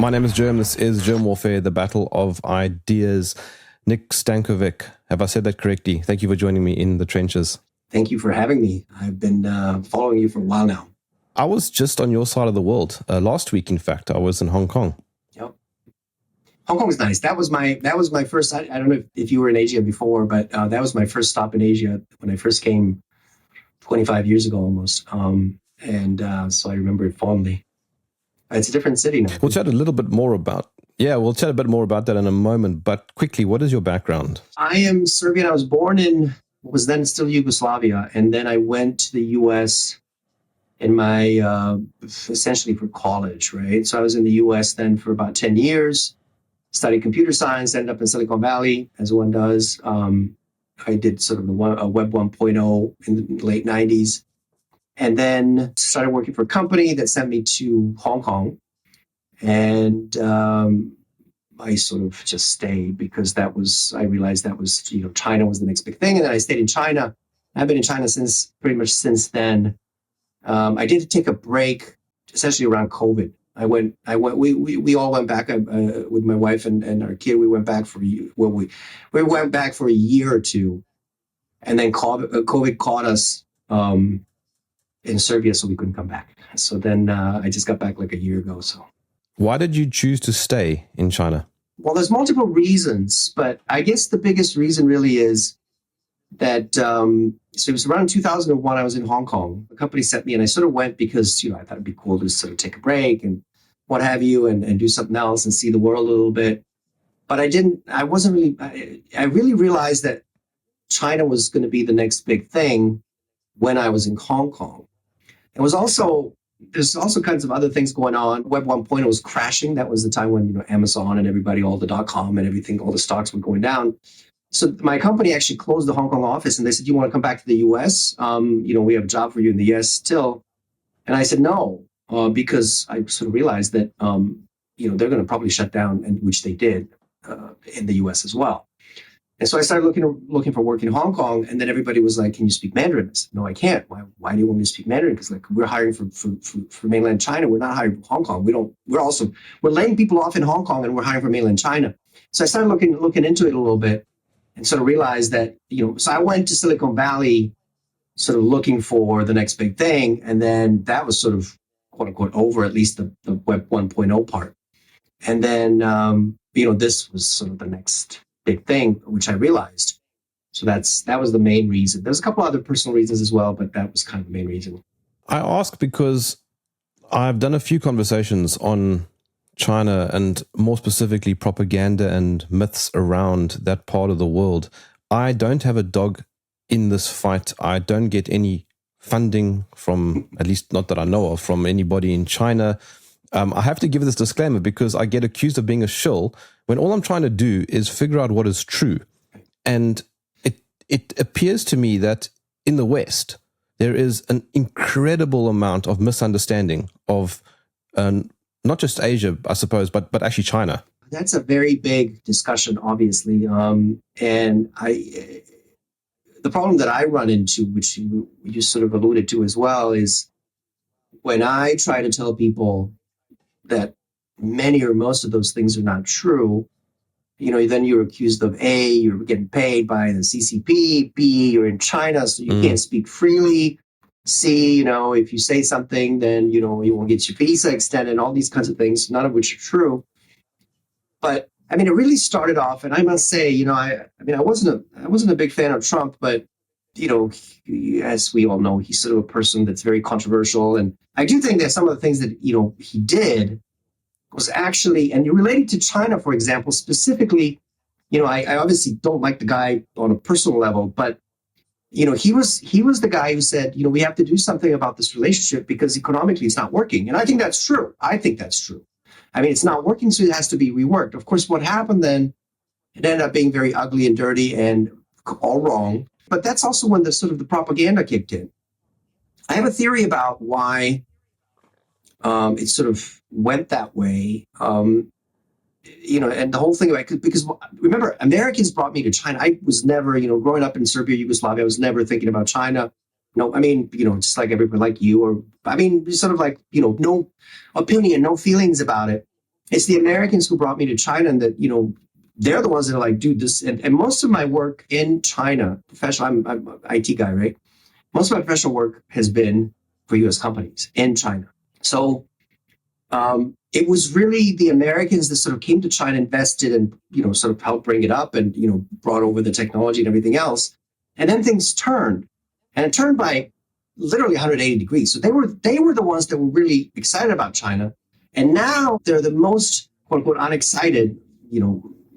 My name is Germ. This is Germ Warfare, the battle of ideas. Nik Stankovic, have I said that correctly? Thank you for joining me in the trenches. Thank you for having me. I've been following you for a while now. I was just on your side of the world. Last week, in fact, I was in Hong Kong. Yep. Hong Kong was nice. That was my first. I don't know if you were in Asia before, but that was my first stop in Asia when I first came 25 years ago almost. So I remember it fondly. It's a different city now. We'll chat a little bit more about. Yeah, we'll chat a bit more about that in a moment. But quickly, what is your background? I am Serbian. I was born in what was then still Yugoslavia, and then I went to the U.S. in my essentially for college, right? So I was in the U.S. then for about 10 years, studied computer science, ended up in Silicon Valley, as one does. I did sort of a Web 1.0 in the late 90s. And then started working for a company that sent me to Hong Kong. And I sort of just stayed because I realized that was, China was the next big thing. And then I stayed in China. I've been in China pretty much since then. I did take a break, essentially around COVID. We all went back with my wife and our kid. We went back for we went back for a year or two. And then COVID caught us in Serbia, so we couldn't come back. So then I just got back like a year ago. So, why did you choose to stay in China? Well, there's multiple reasons, but I guess the biggest reason really is that so it was around 2001. I was in Hong Kong. The company sent me, and I sort of went because I thought it'd be cool to sort of take a break and what have you, and do something else and see the world a little bit. But I didn't. I wasn't really. I really realized that China was going to be the next big thing when I was in Hong Kong. There's also kinds of other things going on. Web 1.0 was crashing. That was the time when, Amazon and everybody, all the .com and everything, all the stocks were going down. So my company actually closed the Hong Kong office and they said, you want to come back to the US? We have a job for you in the US still. And I said, no, because I sort of realized that, they're going to probably shut down, and which they did in the US as well. And so I started looking for work in Hong Kong, and then everybody was like, "Can you speak Mandarin?" I said, "No, I can't. Why do you want me to speak Mandarin? Because we're hiring for mainland China. We're not hiring for Hong Kong. We're laying people off in Hong Kong, and we're hiring for mainland China." So I started looking into it a little bit, and sort of realized that So I went to Silicon Valley, sort of looking for the next big thing, and then that was sort of quote unquote over, at least the Web 1.0 part, and then this was sort of the next big thing, which I realized. So that was the main reason. There's a couple other personal reasons as well, but that was kind of the main reason. I ask because I've done a few conversations on China and more specifically propaganda and myths around that part of the world. I don't have a dog in this fight. I don't get any funding from, at least not that I know of, from anybody in China. I have to give this disclaimer because I get accused of being a shill when all I'm trying to do is figure out what is true. And it appears to me that in the West, there is an incredible amount of misunderstanding of not just Asia, I suppose, but actually China. That's a very big discussion, obviously. And the problem that I run into, which you sort of alluded to as well, is when I try to tell people that many or most of those things are not true, then you're accused of A, you're getting paid by the CCP, B, you're in China, so you can't speak freely. C, if you say something, then, you won't get your visa extended, and all these kinds of things, none of which are true. But I mean, it really started off, and I must say, I wasn't a big fan of Trump, but as we all know, he's sort of a person that's very controversial. And I do think that some of the things that, he did was actually, and related to China, for example, specifically, I obviously don't like the guy on a personal level, but, he was the guy who said, we have to do something about this relationship because economically it's not working. And I think that's true. I mean, it's not working, so it has to be reworked. Of course, what happened then, it ended up being very ugly and dirty and all wrong. But that's also when the propaganda kicked in. I have a theory about why it sort of went that way. And the whole thing about, because remember, Americans brought me to China. I was never, growing up in Serbia, Yugoslavia, I was never thinking about China. No, I mean, just like everybody like you, or I mean, sort of like, no opinion, no feelings about it. it's the Americans who brought me to China, and that, they're the ones that are like, dude, this, and most of my work in China, professional, I'm an IT guy, right? Most of my professional work has been for US companies in China. So it was really the Americans that sort of came to China, invested, and sort of helped bring it up, and brought over the technology and everything else. And then things turned, and it turned by literally 180 degrees. So they were the ones that were really excited about China, and now they're the most quote unquote unexcited.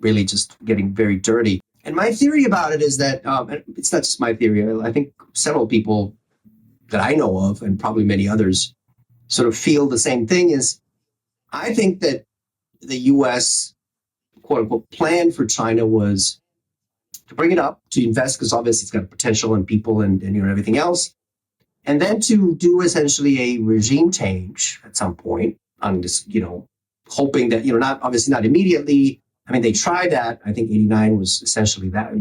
Really just getting very dirty. And my theory about it is that it's not just my theory. I think several people that I know of, and probably many others, sort of feel the same thing. Is I think that the U.S. quote unquote plan for China was to bring it up, to invest, because obviously it's got potential and people and everything else, and then to do essentially a regime change at some point on this, hoping that, not immediately. I mean, they tried that. I think 89 was essentially that,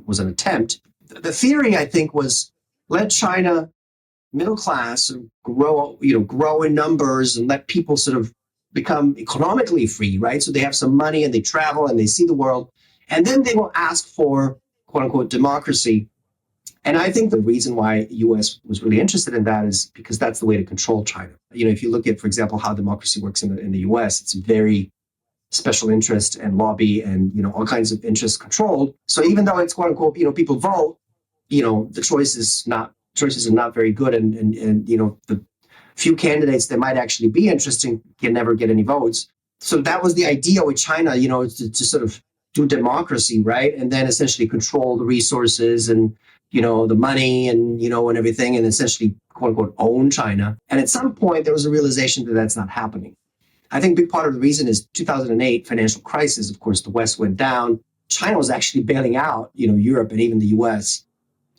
was an attempt. The theory, I think, was let China middle class grow in numbers, and let people sort of become economically free, right? So they have some money and they travel and they see the world, and then they will ask for quote unquote democracy. And I think the reason why U.S. was really interested in that is because that's the way to control China. If you look at, for example, how democracy works in the U.S., it's very special interest and lobby and all kinds of interests controlled. So even though it's quote unquote people vote, the choices are not very good, and the few candidates that might actually be interesting can never get any votes. So that was the idea with China, to sort of do democracy, right, and then essentially control the resources and the money and and everything, and essentially quote unquote own China. And at some point there was a realization that that's not happening. I think a big part of the reason is 2008 financial crisis. Of course, the West went down. China was actually bailing out, Europe and even the US.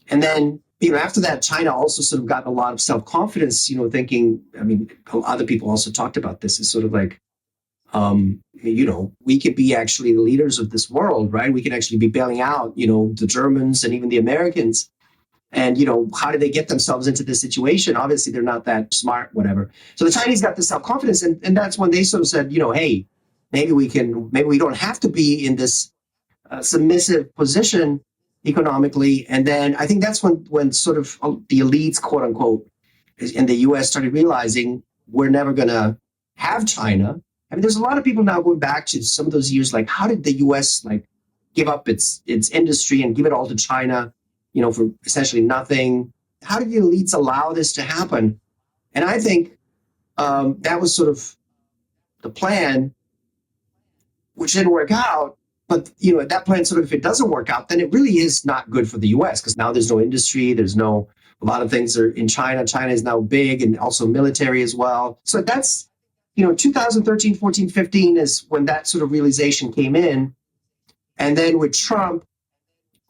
And then, after that, China also sort of got a lot of self-confidence, thinking, I mean, other people also talked about this. It's sort of like, we could be actually the leaders of this world, right? We can actually be bailing out, the Germans and even the Americans. And, how did they get themselves into this situation? Obviously, they're not that smart, whatever. So the Chinese got this self-confidence, and that's when they sort of said, hey, maybe we don't have to be in this submissive position economically. And then I think that's when sort of the elites, quote unquote, in the US started realizing we're never going to have China. I mean, there's a lot of people now going back to some of those years, like, how did the US give up its industry and give it all to China, for essentially nothing? How did the elites allow this to happen? And I think that was sort of the plan, which didn't work out. But, that plan sort of, if it doesn't work out, then it really is not good for the US, because now there's no industry. A lot of things are in China. China is now big and also military as well. So that's, 2013, 14, 15 is when that sort of realization came in. And then with Trump,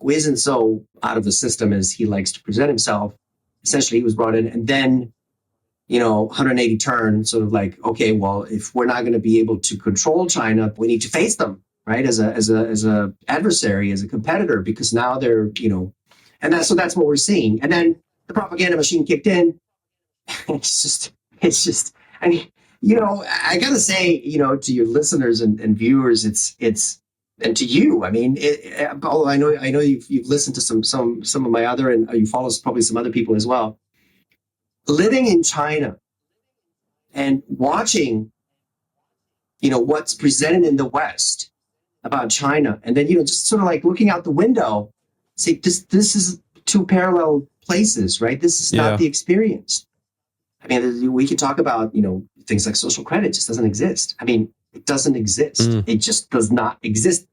who isn't so out of the system as he likes to present himself, essentially he was brought in, and then 180 turn, sort of like, okay, well, if we're not going to be able to control China, we need to face them, right, as a adversary, as a competitor, because now they're and that's what we're seeing. And then the propaganda machine kicked in. It's just I mean, I gotta say, to your listeners and viewers, it's and to you, I mean, although I know you've listened to some of my other, and you follow probably some other people as well, living in China and watching what's presented in the West about China, and then just sort of like looking out the window, say this is two parallel places, right? This is not the experience. I mean, we can talk about things like social credit. It just doesn't exist. I mean, it doesn't exist. It just does not exist.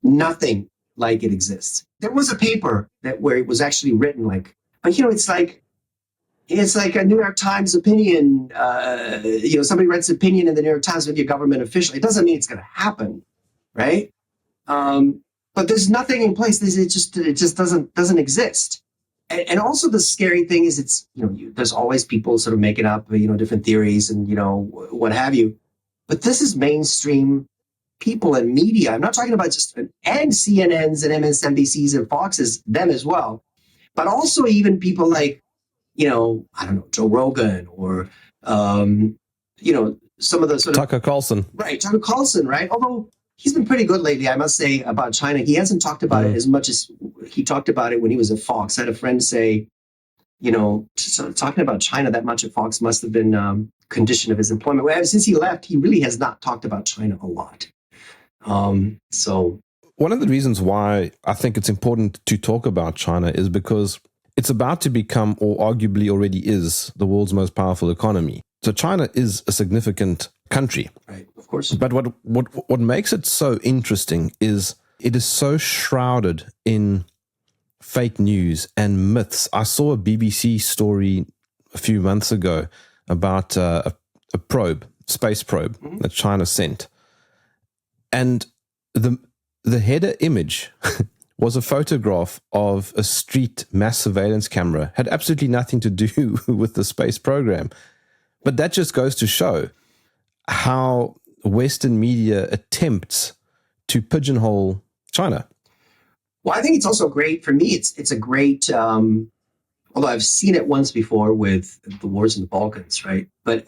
Nothing like it exists. There was a paper where it was actually written like, but it's like a New York Times opinion. Somebody writes an opinion in the New York Times, maybe a government official. It doesn't mean it's going to happen, right? But there's nothing in place. It just doesn't exist. And also the scary thing is it's there's always people sort of making up different theories and what have you. But this is mainstream people and media. I'm not talking about just and CNNs and MSNBCs and Foxes, them as well, but also even people like I don't know, Joe Rogan or some of the sort of Tucker Carlson. Right, Tucker Carlson, right? Although he's been pretty good lately, I must say, about China. He hasn't talked about it as much as he talked about it when he was at Fox. I had a friend say, talking about China that much at Fox must have been condition of his employment. Well, since he left, he really has not talked about China a lot. So one of the reasons why I think it's important to talk about China is because it's about to become, or arguably already is, the world's most powerful economy. So China is a significant country. Right, of course. But what makes it so interesting is it is so shrouded in fake news and myths. I saw a BBC story a few months ago about a space probe that China sent. And the header image was a photograph of a street mass surveillance camera. Had absolutely nothing to do with the space program. But that just goes to show how Western media attempts to pigeonhole China. Well, I think it's also great for me. It's a great, although I've seen it once before with the wars in the Balkans, right? But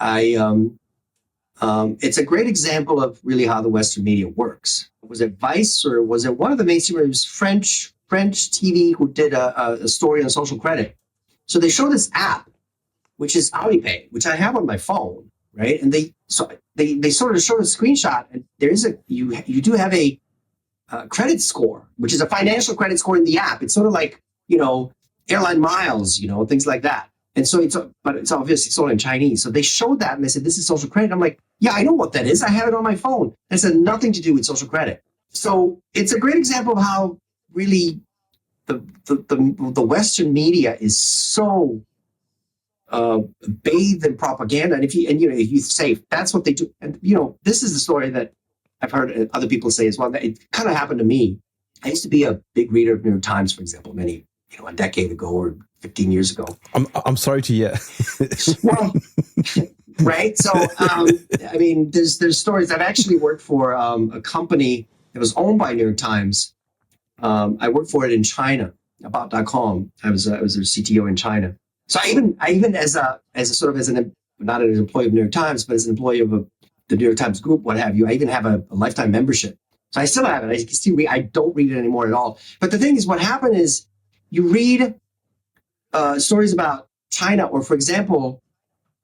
it's a great example of really how the Western media works. Was it Vice or was it one of the mainstream? It was French TV who did a story on social credit. So they show this app, which is Alipay, which I have on my phone, right? And they sort of showed a screenshot, and there is you do have a credit score, which is a financial credit score in the app. It's sort of like airline miles, things like that. And so but it's obviously sold in Chinese. So they showed that and they said, this is social credit. I'm like, yeah, I know what that is. I have it on my phone. It has nothing to do with social credit. So it's a great example of how really the Western media is so bathed in propaganda. And if you say that's what they do, and this is the story that I've heard other people say as well. That it kind of happened to me. I used to be a big reader of New York Times, for example, a decade ago or 15 years ago. I'm sorry to hear. Well, right. So, I mean, there's stories. I've actually worked for a company that was owned by New York Times. I worked for it in China, about.com. I was their CTO in China. So I even as not an employee of New York Times, but as an employee of the New York Times Group, what have you, I even have a lifetime membership. So I still have it. I can still read. I don't read it anymore at all. But the thing is, what happened is you read stories about China, or for example,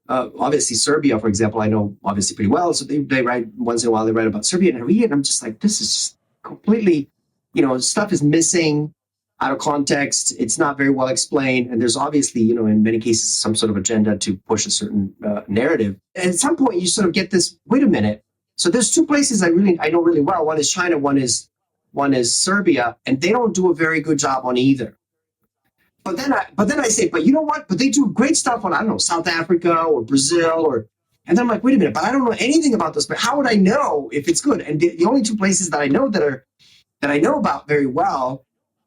obviously Serbia, for example, I know obviously pretty well. So they write once in a while. They write about Serbia, and I read it, and I'm just like, this is just completely, stuff is missing, out of context. It's not very well explained, and there's obviously, in many cases, some sort of agenda to push a certain narrative. And at some point, you sort of get this. Wait a minute. So there's two places I know really well. One is China. One is Serbia, and they don't do a very good job on either. But then I say, but you know what? But they do great stuff on, I don't know, South Africa or Brazil and then I'm like, wait a minute, but I don't know anything about this. But how would I know if it's good? And the only two places that I know that I know about very well,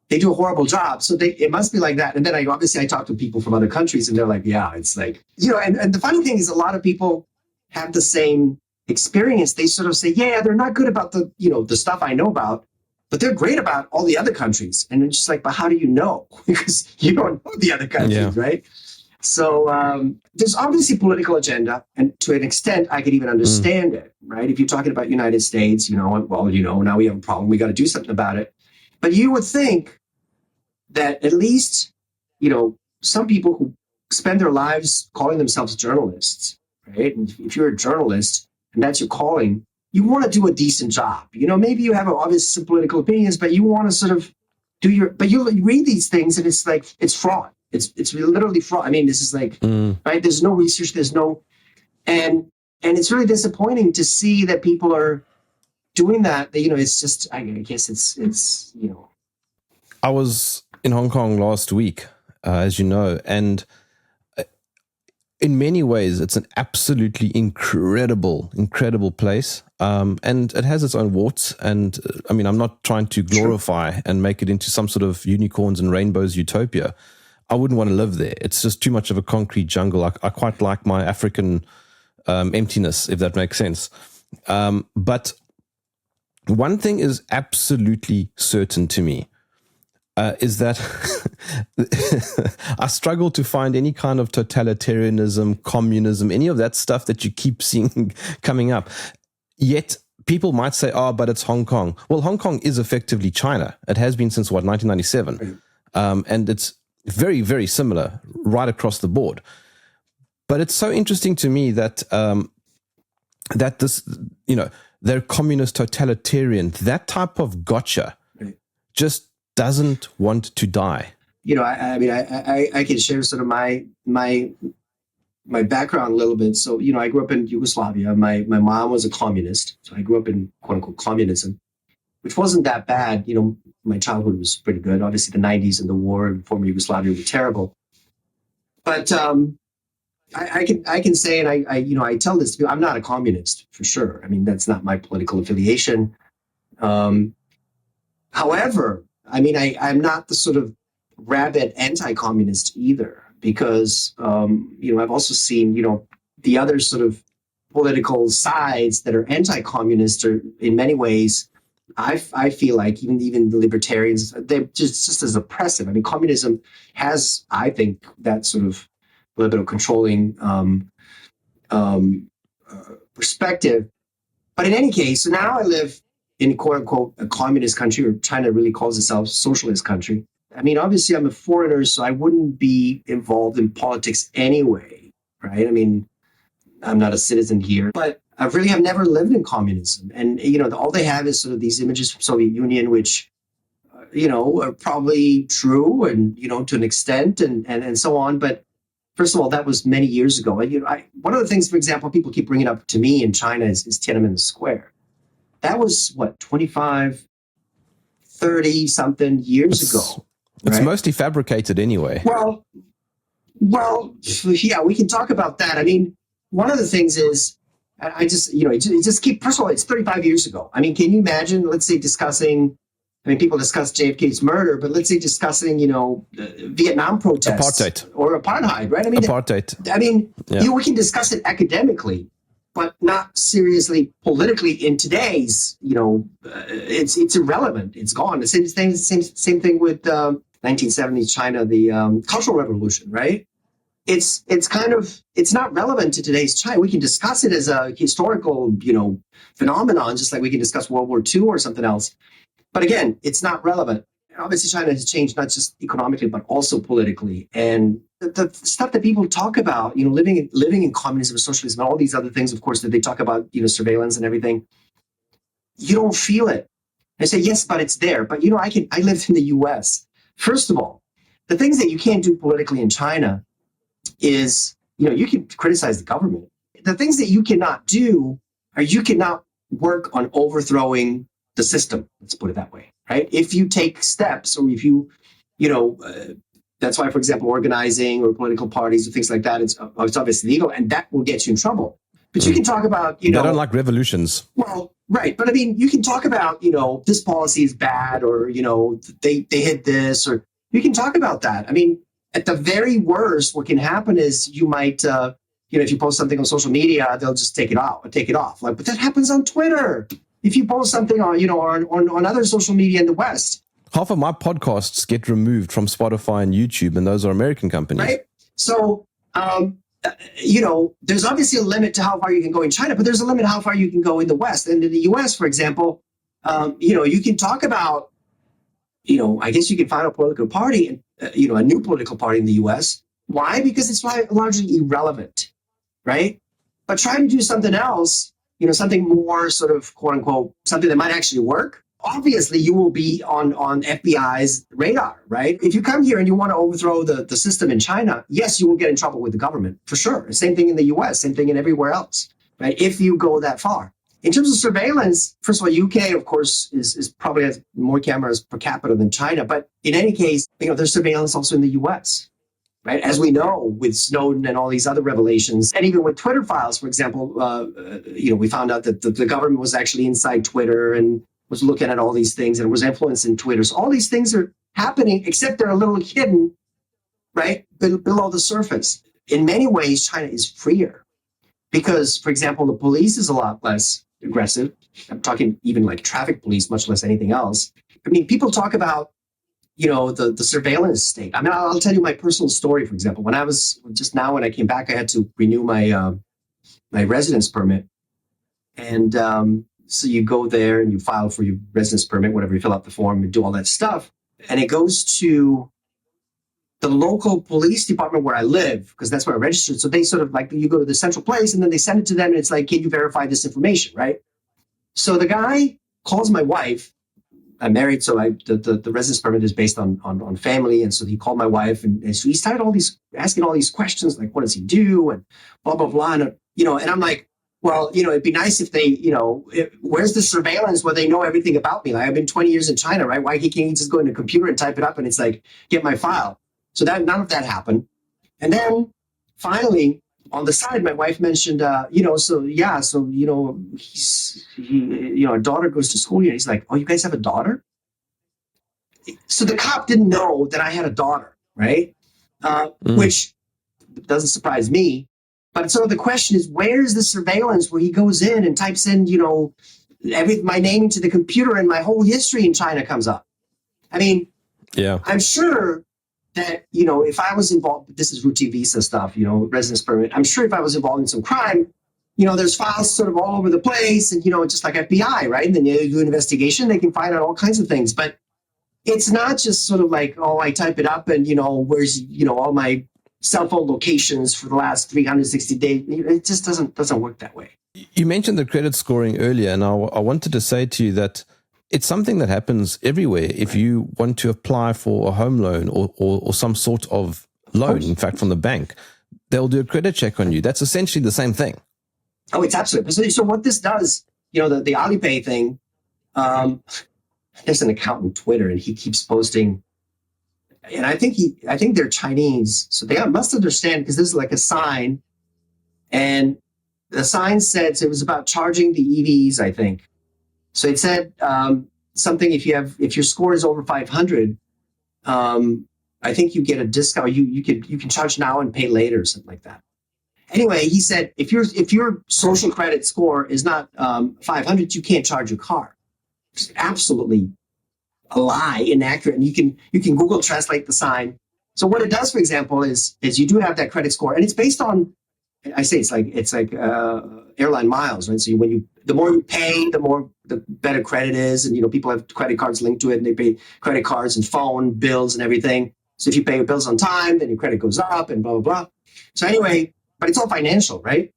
they do a horrible job. So it must be like that. And then I talk to people from other countries and they're like, yeah, it's like, and the funny thing is a lot of people have the same experience. They sort of say, yeah, they're not good about the stuff I know about, but they're great about all the other countries. And it's just like, but how do you know? Because you don't know the other countries, right? So there's obviously political agenda. And to an extent, I could even understand it, right? If you're talking about United States, now we have a problem. We got to do something about it. But you would think that at least, some people who spend their lives calling themselves journalists, right? And if you're a journalist and that's your calling, you want to do a decent job. Maybe you have obviously some political opinions, but you want to sort of but you read these things and it's like, it's fraud. It's literally fraud. I mean, this is like, right? There's no research, and it's really disappointing to see that people are doing that. It's just, I guess it's. I was in Hong Kong last week, as you know, and in many ways, it's an absolutely incredible place. And it has its own warts. And I mean, I'm not trying to glorify and make it into some sort of unicorns and rainbows utopia. I wouldn't want to live there. It's just too much of a concrete jungle. I quite like my African emptiness, if that makes sense. But one thing is absolutely certain to me. is that I struggle to find any kind of totalitarianism, communism, any of that stuff that you keep seeing coming up. Yet people might say, oh, but it's Hong Kong. Well, Hong Kong is effectively China. It has been since, 1997. And it's very, very similar right across the board. But it's so interesting to me that that this, they're communist, totalitarian, that type of gotcha just doesn't want to die. I can share sort of my background a little bit. So, I grew up in Yugoslavia. My mom was a communist. So I grew up in quote unquote communism, which wasn't that bad. My childhood was pretty good. Obviously the 90s and the war in former Yugoslavia were terrible. But I can say, and I tell this to people, I'm not a communist for sure. I mean, that's not my political affiliation. However, I'm not the sort of rabid anti-communist either, because, I've also seen, the other sort of political sides that are anti-communist are in many ways, I feel like even the libertarians, they're just as oppressive. I mean, communism has, I think, that sort of a little bit of controlling perspective. But in any case, so now I live in quote unquote a communist country, or China really calls itself a socialist country. I mean, obviously I'm a foreigner, so I wouldn't be involved in politics anyway, right? I mean, I'm not a citizen here, but I really have never lived in communism. And, all they have is sort of these images from Soviet Union, which, are probably true and, to an extent and so on. But first of all, that was many years ago. And, one of the things, for example, people keep bringing up to me in China is Tiananmen Square. That was, 25, 30 something years ago. It's right? mostly fabricated anyway. Well, yeah, we can talk about that. I mean, one of the things is, I just, first of all, it's 35 years ago. I mean, can you imagine, let's say, people discuss JFK's murder, but let's say discussing, Vietnam protests. Apartheid. Or apartheid, right? I mean, apartheid. We can discuss it academically, but not seriously politically in today's, it's irrelevant. It's gone. The same thing with 1970s China, the Cultural Revolution, right? It's not relevant to today's China. We can discuss it as a historical, phenomenon, just like we can discuss World War II or something else. But again, it's not relevant. Obviously, China has changed not just economically, but also politically. And the stuff that people talk about, living in communism, socialism, and all these other things, of course, that they talk about, surveillance and everything, you don't feel it. I say, yes, but it's there. But, I lived in the US. First of all, the things that you can't do politically in China is, you can criticize the government. The things that you cannot do are you cannot work on overthrowing the system. Let's put it that way, right? If you take steps, or if you, that's why, for example, organizing or political parties or things like that, it's obviously legal, and that will get you in trouble. But you can talk about, They don't like revolutions. Well, right. But I mean, you can talk about, this policy is bad, or, they hid this, or you can talk about that. I mean, at the very worst, what can happen is you might, if you post something on social media, they'll just take it off. But that happens on Twitter. If you post something on, on other social media in the West. Half of my podcasts get removed from Spotify and YouTube, and those are American companies. Right. So, there's obviously a limit to how far you can go in China, but there's a limit how far you can go in the West. And in the US, for example, you can talk about, I guess you can find a political party, and a new political party in the US. Why? Because it's largely irrelevant, right? But try to do something else, something more sort of quote unquote, something that might actually work. Obviously, you will be on FBI's radar, right? If you come here and you want to overthrow the system in China, yes, you will get in trouble with the government, for sure. Same thing in the US, same thing in everywhere else, right? If you go that far. In terms of surveillance, first of all, UK, of course, is probably has more cameras per capita than China. But in any case, there's surveillance also in the US, right? As we know, with Snowden and all these other revelations, and even with Twitter files, for example, we found out that the government was actually inside Twitter and was looking at all these things and was influencing Twitter. So all these things are happening, except they're a little hidden, right, below the surface. In many ways, China is freer because, for example, the police is a lot less aggressive. I'm talking even like traffic police, much less anything else. I mean, people talk about, the surveillance state. I mean, I'll tell you my personal story. For example, when I came back, I had to renew my residence permit, and so you go there and you file for your residence permit, whatever, you fill out the form and do all that stuff, and it goes to the local police department where I live, because that's where I registered. So they sort of like, you go to the central place and then they send it to them, and it's like, can you verify this information, right? So the guy calls my wife. I'm married, so the residence permit is based on family, and so he called my wife, and so he started asking all these questions, like what does he do, and blah blah blah, and and I'm like, well, it'd be nice if they, where's the surveillance where they know everything about me? Like, I've been 20 years in China, right? Why can't he just go into a computer and type it up, and it's like, get my file? So that none of that happened, and then finally, on the side, my wife mentioned, a daughter goes to school here. He's like, oh, you guys have a daughter? So the cop didn't know that I had a daughter, right? Which doesn't surprise me. But so the question is, where's the surveillance where he goes in and types in, my name into the computer and my whole history in China comes up? I mean, yeah, I'm sure that, if I was involved, this is routine visa stuff, residence permit. I'm sure if I was involved in some crime, there's files sort of all over the place, and, just like FBI, right? And then you do an investigation, they can find out all kinds of things. But it's not just sort of like, oh, I type it up and, where's, all my cell phone locations for the last 360 days. It just doesn't work that way. You mentioned the credit scoring earlier, and I wanted to say to you that it's something that happens everywhere. If you want to apply for a home loan or some sort of loan, in fact, from the bank, they'll do a credit check on you. That's essentially the same thing. Oh, it's absolutely. So what this does, the Alipay thing, there's an account on Twitter, and he keeps posting, and I think they're Chinese, so they must understand, because this is like a sign, and the sign said it was about charging the EVs, I think. So it said something, if your score is over 500, I think you get a discount. You can charge now and pay later, or something like that. Anyway, he said if your social credit score is not 500, you can't charge your car. It's absolutely a lie, inaccurate. And you can Google translate the sign. So what it does, for example, is you do have that credit score, and it's based on, I say it's like airline miles, right? So the more you pay, the better credit is, and people have credit cards linked to it, and they pay credit cards and phone bills and everything. So if you pay your bills on time, then your credit goes up, and blah blah blah. So anyway, but it's all financial, right?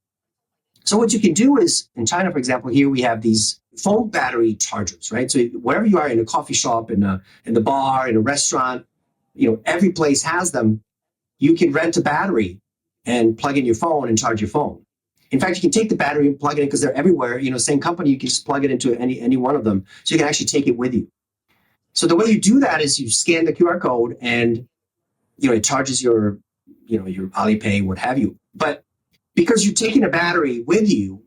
So what you can do is, in China, for example, here we have these phone battery chargers, right? So wherever you are, in a coffee shop, in the bar, in a restaurant, every place has them. You can rent a battery and plug in your phone and charge your phone. In fact, you can take the battery and plug it in, because they're everywhere. Same company, you can just plug it into any one of them. So you can actually take it with you. So the way you do that is you scan the QR code, and it charges your Alipay, what have you. But because you're taking a battery with you,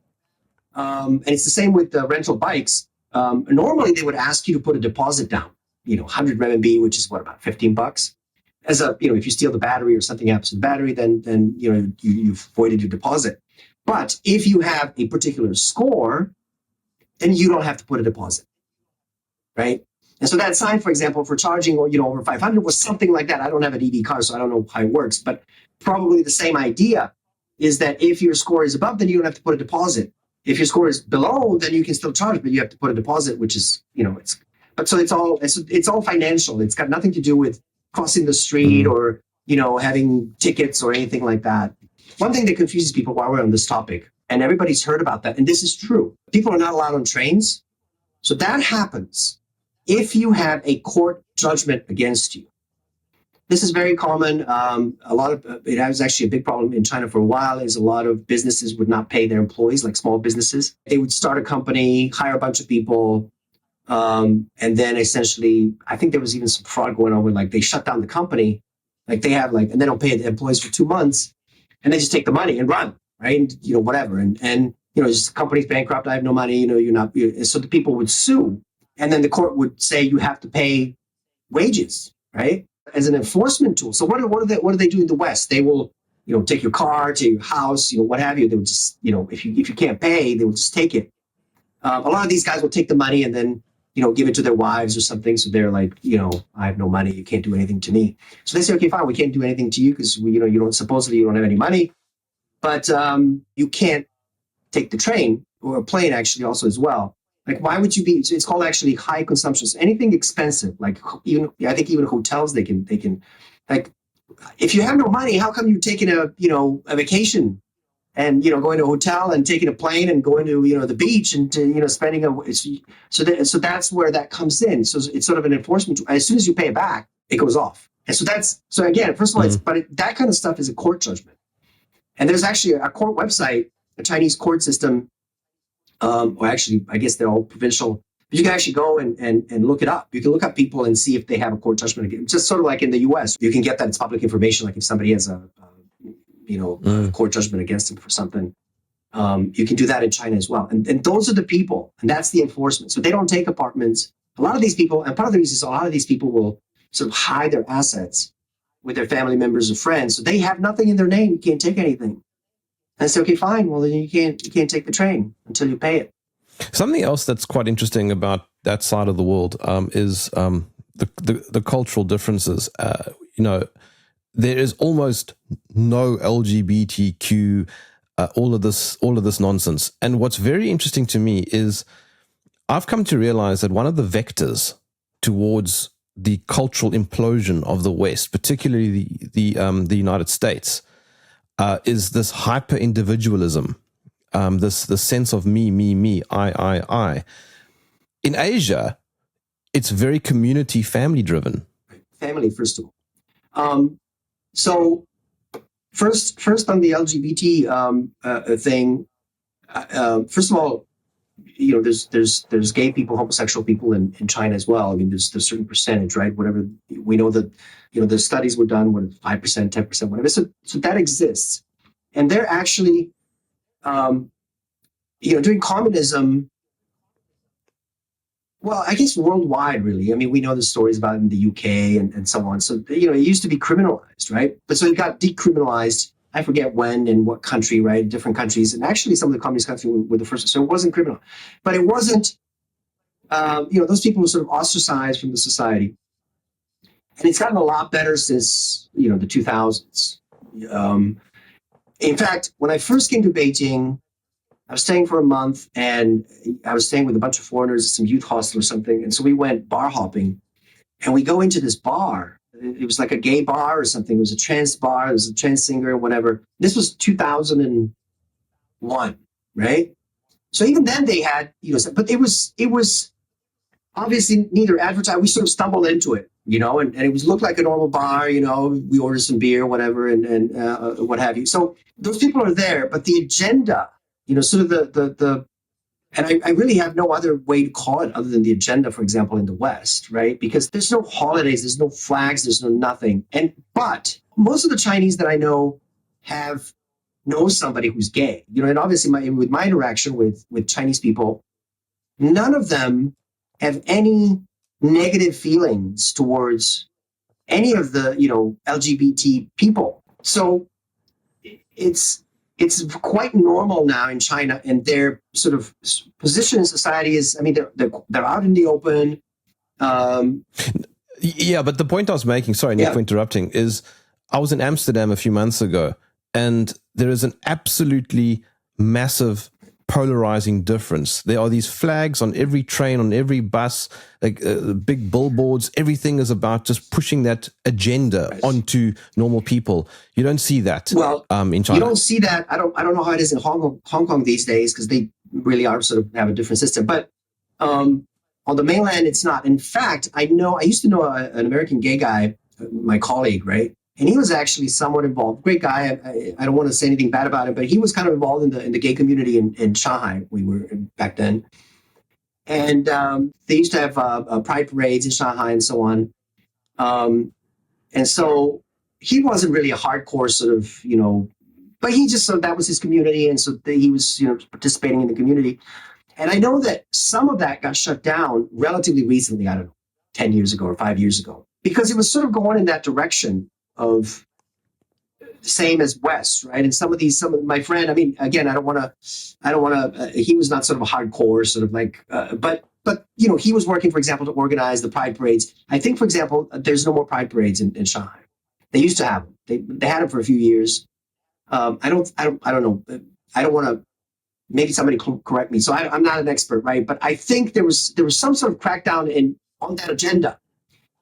and it's the same with the rental bikes, normally they would ask you to put a deposit down, 100 RMB, which is about $15. As if you steal the battery or something happens to the battery, then you've voided your deposit. But if you have a particular score, then you don't have to put a deposit, right? And so that sign, for example, for charging over 500 was something like that. I don't have an EV car, so I don't know how it works, but probably the same idea is that if your score is above, then you don't have to put a deposit. If your score is below, then you can still charge, but you have to put a deposit, which is it's all financial. It's got nothing to do with crossing the street or having tickets or anything like that. One thing that confuses people while we're on this topic, and everybody's heard about that, and this is true, people are not allowed on trains. So that happens if you have a court judgment against you. This is very common. It was actually a big problem in China for a while, is a lot of businesses would not pay their employees, like small businesses. They would start a company, hire a bunch of people, and then essentially, I think there was even some fraud going on where they shut down the company, and they don't pay the employees for 2 months, and they just take the money and run, right? And, whatever. And just the company's bankrupt, I have no money, so the people would sue. And then the court would say you have to pay wages, right? As an enforcement tool. So what do they do in the West? They will, take your car, take your house, what have you. They would just, if you can't pay, they will just take it. A lot of these guys will take the money and then, give it to their wives or something. So they're like, I have no money. You can't do anything to me. So they say, okay, fine. We can't do anything to you because you don't have any money, but you can't take the train or a plane actually also as well. Like, why would you be? It's called actually high consumption. So anything expensive, like I think even hotels, they can like, if you have no money, how come you're taking a vacation and going to a hotel and taking a plane and going to the beach and spending so that's where that comes in. So it's sort of an enforcement. As soon as you pay it back, it goes off. And so again, first of all, that kind of stuff is a court judgment. And there's actually a court website, a Chinese court system, or actually, I guess they're all provincial. But you can actually go and look it up. You can look up people and see if they have a court judgment against. Just sort of like in the U.S., you can get that. It's public information. Like if somebody has a court judgment against them for something, you can do that in China as well. And those are the people, and that's the enforcement. So they don't take apartments. A lot of these people, and part of the reason is a lot of these people will sort of hide their assets with their family members or friends. So they have nothing in their name. You can't take anything. And I say, okay, fine. Well, then you can't take the train until you pay it. Something else that's quite interesting about that side of the world is the cultural differences. There is almost no LGBTQ, all of this nonsense. And what's very interesting to me is I've come to realize that one of the vectors towards the cultural implosion of the West, particularly the United States, is this hyper individualism, this sense of me, I. In Asia, it's very community, family driven. Family, first of all. So first on the LGBT thing. First of all, there's gay people, homosexual people in China as well. I mean, there's a certain percentage, right? Whatever we know that the studies were done, 5%, 10%, whatever. So that exists, and they're actually, during communism. Well, I guess worldwide, really. I mean, we know the stories about it in the UK and so on. So, it used to be criminalized, right? But so it got decriminalized. I forget when and what country, right? Different countries. And actually, some of the communist countries were the first. So it wasn't criminal. But it wasn't, those people were sort of ostracized from the society. And it's gotten a lot better since, the 2000s. In fact, when I first came to Beijing, I was staying for a month, and I was staying with a bunch of foreigners at some youth hostel or something. And so we went bar hopping, and we go into this bar. It was like a gay bar or something. It was a trans bar. There was a trans singer or whatever. This was 2001, right? So even then they had, but it was obviously neither advertised. We sort of stumbled into it, and it looked like a normal bar. We ordered some beer, whatever, and what have you. So those people are there, but the agenda, sort of the and I really have no other way to call it other than the agenda, for example, in the West, right? Because there's no holidays, there's no flags, there's no nothing. But most of the Chinese that I know know somebody who's gay, and obviously with my interaction with Chinese people, none of them have any negative feelings towards any of the, LGBT people. So it's quite normal now in China, and their sort of position in society is, I mean, they're out in the open. Yeah, but the point I was making, sorry, Nick, for interrupting, is I was in Amsterdam a few months ago, and there is an absolutely massive polarizing difference. There are these flags on every train, on every bus, like big billboards. Everything is about just pushing that agenda onto normal people. You don't see that in China. You don't see that. I don't know how it is in Hong Kong these days, because they really are sort of have a different system. But on the mainland, it's not. In fact, I used to know an American gay guy, my colleague, right? And he was actually somewhat involved. Great guy. I don't want to say anything bad about him, but he was kind of involved in the gay community in Shanghai. We were back then, and they used to have pride parades in Shanghai and so on. And so he wasn't really a hardcore sort of, but he just, so that was his community, and so he was, participating in the community. And I know that some of that got shut down relatively recently. I don't know, 10 years ago or 5 years ago, because it was sort of going in that direction of same as West, right? And some of my friend, I mean, again, I don't want to, he was not sort of a hardcore sort of like, but, you know, he was working, for example, to organize the pride parades. I think, for example, there's no more pride parades in Shanghai. They used to have them. They had them for a few years. I don't know. I don't want to, maybe somebody correct me. So I'm not an expert, right? But I think there was some sort of crackdown on that agenda,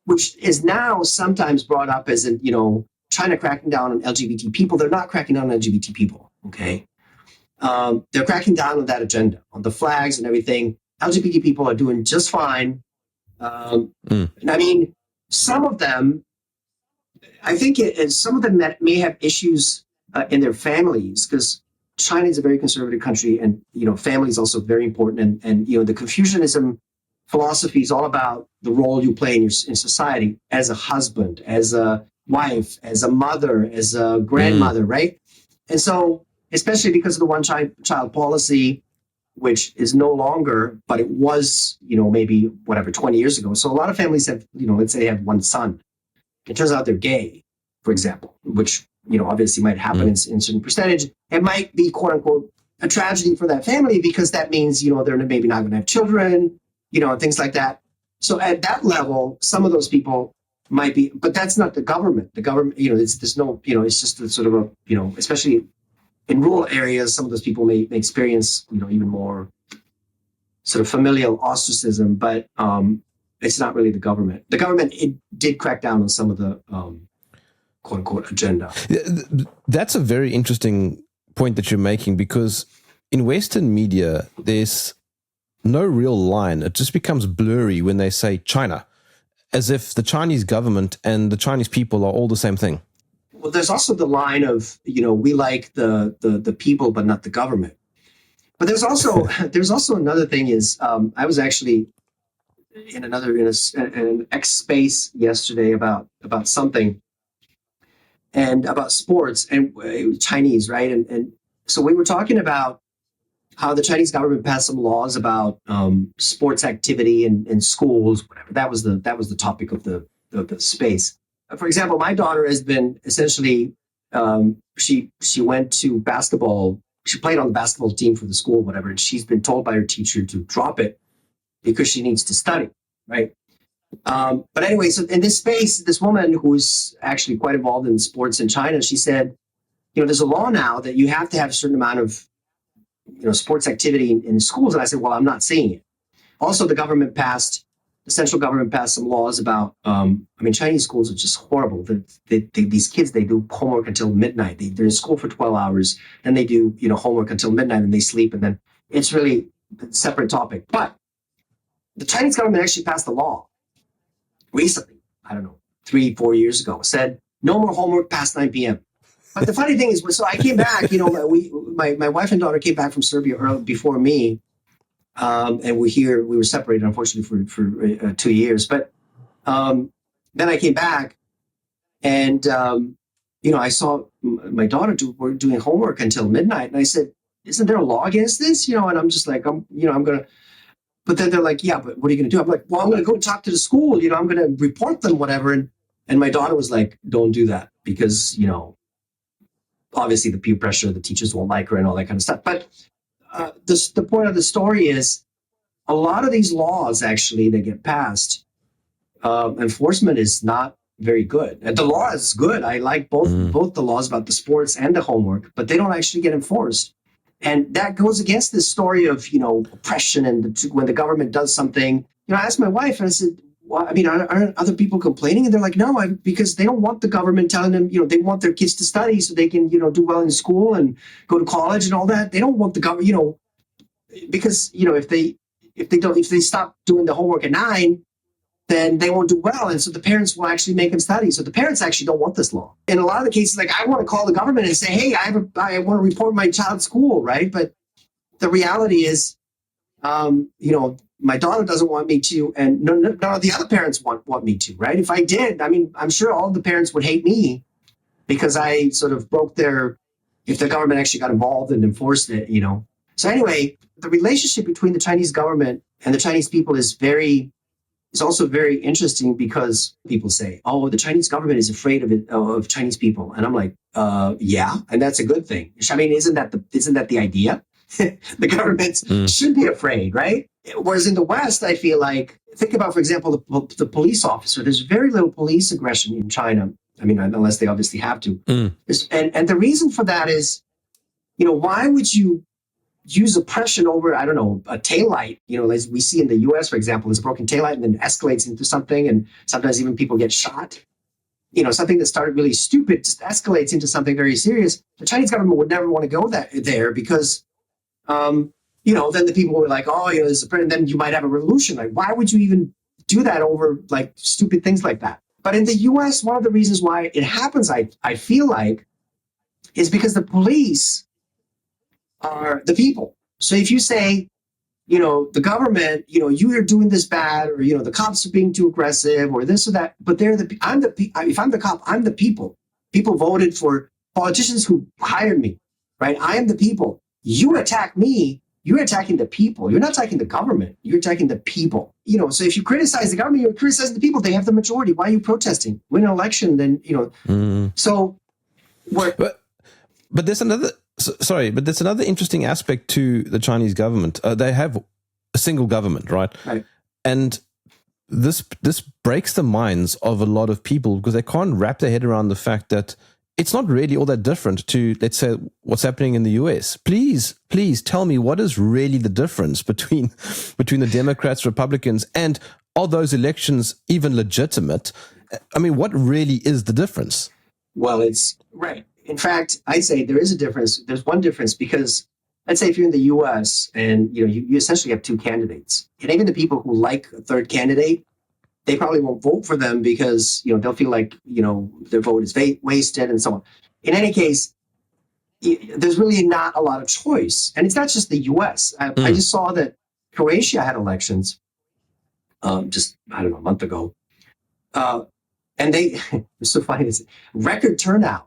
which is now sometimes brought up as in, you know, China cracking down on LGBT people. They're not cracking down on LGBT people, okay? They're cracking down on that agenda, on the flags and everything. LGBT people are doing just fine. And I mean, some of them, I think some of them that may have issues in their families, because China is a very conservative country, and you know, family is also very important. And you know, the Confucianism philosophy is all about the role you play in society as a husband, as a wife, as a mother, as a grandmother, right? And so, especially because of the one-child policy, which is no longer, but it was, you know, maybe whatever 20 years ago. So a lot of families have, you know, let's say they have one son. It turns out they're gay, for example, which, you know, obviously might happen in certain percentage. It might be, quote unquote, a tragedy for that family, because that means, you know, they're maybe not going to have children, you know, and things like that. So at that level, some of those people might be, but that's not the government. The government, you know, there's no, you know, it's just a sort of a, you know, especially in rural areas, some of those people may experience, you know, even more sort of familial ostracism, but it's not really the government. The government, it did crack down on some of the quote unquote agenda. That's a very interesting point that you're making, because in Western media, there's no real line. It just becomes blurry when they say China, as if the Chinese government and the Chinese people are all the same thing. Well, there's also the line of, you know, we like the people, but not the government. But there's also another thing is, I was actually in an X space yesterday about something, and about sports, and it was Chinese, right? And so we were talking about how the Chinese government passed some laws about sports activity in schools, whatever. That was the topic of the space. For example, my daughter has been essentially, she went to basketball. She played on the basketball team for the school, whatever, and she's been told by her teacher to drop it because she needs to study, right? But anyway, so in this space, this woman who's actually quite involved in sports in China, she said, you know, there's a law now that you have to have a certain amount of, you know, sports activity in schools. And I said, well, I'm not seeing it. Also, the central government passed some laws about, I mean, Chinese schools are just horrible. These kids, they do homework until midnight. They're in school for 12 hours, then they do, you know, homework until midnight, and they sleep. And then it's really a separate topic. But the Chinese government actually passed a law recently, I don't know, 3-4 years ago, said no more homework past 9 p.m. But the funny thing is, so I came back, you know, my wife and daughter came back from Serbia early before me. And we were separated, unfortunately, for 2 years. But then I came back, and, you know, I saw my daughter doing homework until midnight. And I said, isn't there a law against this? You know, and I'm just like, I'm going to, but then they're like, yeah, but what are you going to do? I'm like, well, I'm going to go talk to the school. You know, I'm going to report them, whatever. And my daughter was like, don't do that, because, you know, obviously the peer pressure, the teachers won't like her and all that kind of stuff. But the point of the story is, a lot of these laws actually that get passed, enforcement is not very good. And the law is good. I like both the laws about the sports and the homework, but they don't actually get enforced. And that goes against this story of, you know, oppression, and when the government does something. You know, I asked my wife, and I said, well, I mean, aren't other people complaining? And they're like, no, because they don't want the government telling them, you know, they want their kids to study so they can, you know, do well in school and go to college and all that. They don't want the government, you know, because, you know, if they stop doing the homework at 9, then they won't do well. And so the parents will actually make them study. So the parents actually don't want this law. In a lot of the cases, like, I want to call the government and say, hey, I want to report my child's school, right? But the reality is, you know, my daughter doesn't want me to, and none of the other parents want me to, right? If I did, I mean, I'm sure all the parents would hate me because I sort of if the government actually got involved and enforced it, you know. So anyway, the relationship between the Chinese government and the Chinese people is very is also very interesting because people say, "Oh, the Chinese government is afraid of Chinese people," and I'm like, "Yeah, and that's a good thing." I mean, isn't that the idea? The government should be afraid, right? Whereas in the West, I feel like, think about, for example, the police officer. There's very little police aggression in China. I mean, unless they obviously have to. And the reason for that is, why would you use oppression over, I don't know, a taillight? As we see in the US, for example, there's a broken taillight and then it escalates into something, and sometimes even people get shot. Something that started really stupid just escalates into something very serious. The Chinese government would never want to go there because, then the people were like, oh, there's and then you might have a revolution. Like, why would you even do that over like stupid things like that? But in the US, one of the reasons why it happens, I feel like, is because the police are the people. So if you say, the government, you are doing this bad, or, the cops are being too aggressive, or this or that, but if I'm the cop, I'm the people. People voted for politicians who hired me, right? I am the people. You attack me, you're attacking the people. You're not attacking the government. You're attacking the people. So if you criticize the government, you're criticizing the people. They have the majority. Why are you protesting? Win an election, then, So, but there's another. But there's another interesting aspect to the Chinese government. They have a single government, right? Right. And this breaks the minds of a lot of people because they can't wrap their head around the fact that it's not really all that different to, let's say, what's happening in the US. Please tell me, what is really the difference between the Democrats, Republicans, and are those elections even legitimate? I mean, what really is the difference? Well, it's right. In fact, I say there is a difference. There's one difference because, let's say if you're in the US and you essentially have two candidates, and even the people who like a third candidate, they probably won't vote for them because they'll feel like their vote is wasted and so on. In any case, there's really not a lot of choice, and it's not just the US. I just saw that Croatia had elections, just I don't know, a month ago, and they it's so funny. It's record turnout.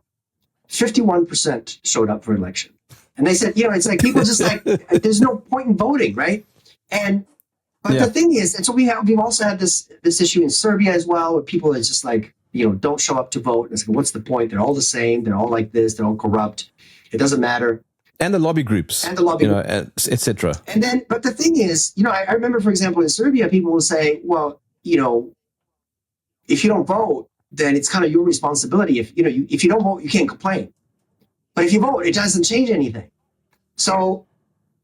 51% showed up for election. And they said, it's like people just like, there's no point in voting, right? But the thing is, and so we've also had this issue in Serbia as well, where people are just like, don't show up to vote. And it's like, what's the point? They're all the same. They're all like this. They're all corrupt. It doesn't matter. And the lobby groups. And the lobby groups. Et cetera. And then, but the thing is, I remember, for example, in Serbia, people will say, well, if you don't vote, then it's kind of your responsibility. If you don't vote, you can't complain. But if you vote, it doesn't change anything. So,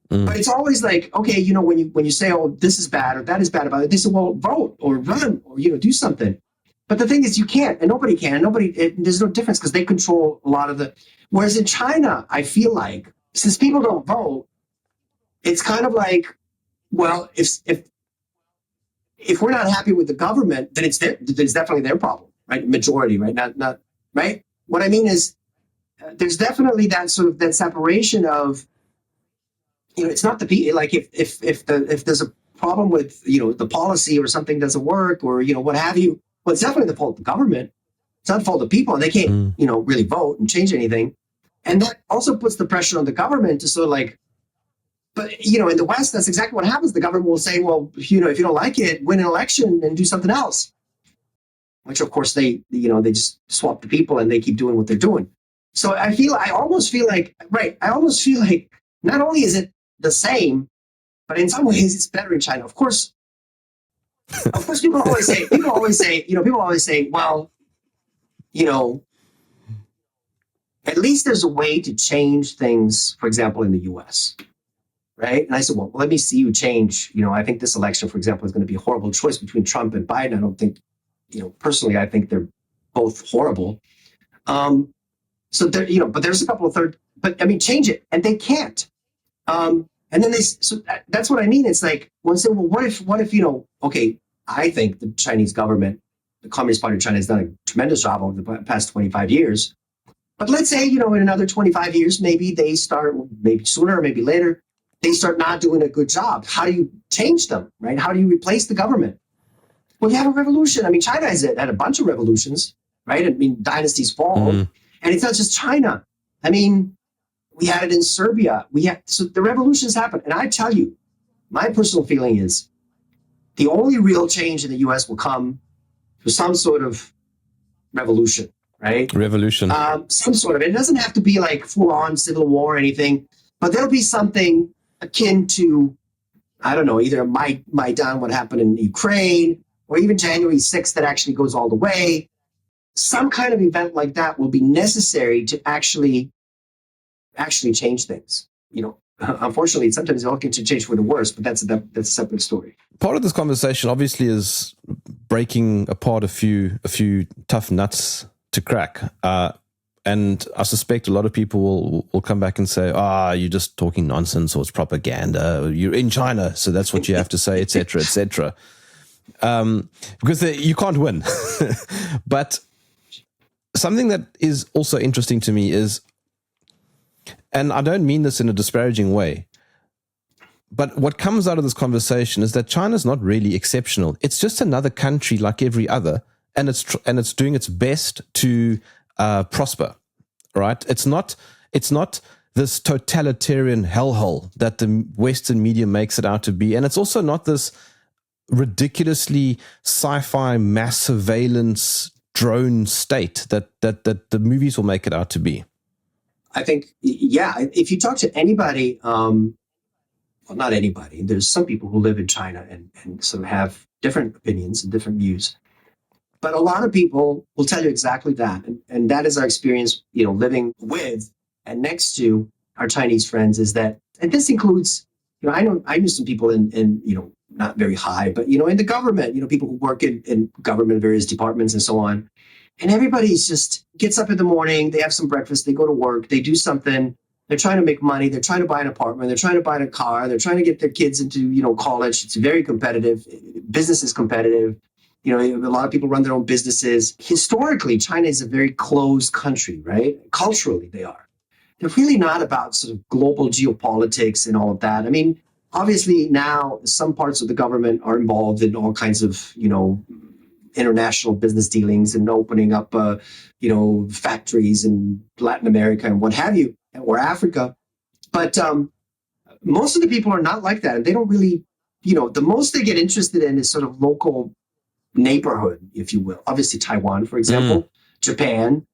but it's always like, okay, when you say, oh, this is bad or that is bad about it, they say, well, vote or run or do something. But the thing is, you can't, and nobody can. There's no difference because they control a lot of the. Whereas in China, I feel like since people don't vote, it's kind of like, well, if we're not happy with the government, then it's definitely their problem. Right, majority, right? Not right. What I mean is, there's definitely that sort of that separation of, it's not the people. Like if there's a problem with the policy or something doesn't work or what have you, well, it's definitely the fault of the government. It's not the fault of the people, and they can't really vote and change anything. And that also puts the pressure on the government to sort of like. But in the West, that's exactly what happens. The government will say, well, if you don't like it, win an election and do something else. Which of course they just swap the people and they keep doing what they're doing. So I almost feel like not only is it the same, but in some ways it's better in China. Of course, people always say, well, at least there's a way to change things, for example, in the US. Right. And I said, well, let me see you change. I think this election, for example, is going to be a horrible choice between Trump and Biden. I don't think, personally, I think they're both horrible. So there, but there's a couple of change it, and they can't. And then that's what I mean. It's like, well, say, well, what if, okay, I think the Chinese government, the Communist Party of China has done a tremendous job over the past 25 years. But let's say, in another 25 years, maybe they start, maybe sooner or maybe later, they start not doing a good job. How do you change them, right? How do you replace the government? Well, you have a revolution. I mean, China has had a bunch of revolutions, right? I mean, dynasties fall. And it's not just China. I mean, we had it in Serbia. So the revolutions happen. And I tell you, my personal feeling is the only real change in the U.S. will come through some sort of revolution, right? Revolution. Some sort of. It doesn't have to be like full-on civil war or anything, but there'll be something akin to, I don't know, either Maidan, what happened in Ukraine, or even January 6th that actually goes all the way. Some kind of event like that will be necessary to actually change things. Unfortunately, sometimes they all get to change for the worse, but that's a separate story. Part of this conversation obviously is breaking apart a few tough nuts to crack. And I suspect a lot of people will come back and say, you're just talking nonsense, or it's propaganda. You're in China, so that's what you have to say, et cetera, et cetera. Because you can't win. But something that is also interesting to me is, and I don't mean this in a disparaging way, but what comes out of this conversation is that China's not really exceptional. It's just another country like every other, and it's doing its best to prosper. Right? It's not this totalitarian hellhole that the Western media makes it out to be, and it's also not this ridiculously sci-fi mass surveillance drone state that the movies will make it out to be. I think, if you talk to anybody, well, not anybody, there's some people who live in China and sort of have different opinions and different views. But a lot of people will tell you exactly that. And that is our experience, living with and next to our Chinese friends, is that, and this includes, I knew some people in not very high, but, in the government, people who work in government, various departments and so on. And everybody's just gets up in the morning, they have some breakfast, they go to work, they do something, they're trying to make money, they're trying to buy an apartment, they're trying to buy a car, they're trying to get their kids into, college. It's very competitive. Business is competitive. A lot of people run their own businesses. Historically, China is a very closed country, right? Culturally, they are. They're really not about sort of global geopolitics and all of that. I mean, obviously now some parts of the government are involved in all kinds of, international business dealings and opening up, factories in Latin America and what have you, or Africa. But most of the people are not like that. And they don't really, the most they get interested in is sort of local neighborhood, if you will. Obviously, Taiwan, for example, Japan,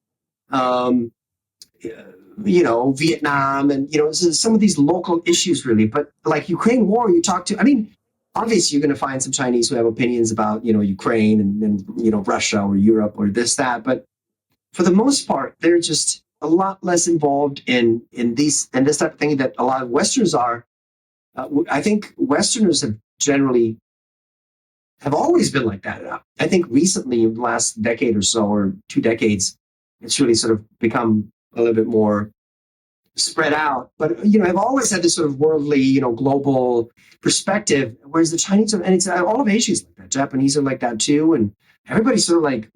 Vietnam, and, some of these local issues, really. But like Ukraine war, you talk to, obviously you're going to find some Chinese who have opinions about, Ukraine and Russia or Europe or this, that. But for the most part, they're just a lot less involved in this type of thing that a lot of Westerners are. I think Westerners have always been like that. I think recently, in the last decade or so, or 2 decades, it's really sort of become a little bit more spread out. But, I've always had this sort of worldly, global perspective, whereas the Chinese are, and it's all of Asia is like that. Japanese are like that too. And everybody's sort of like,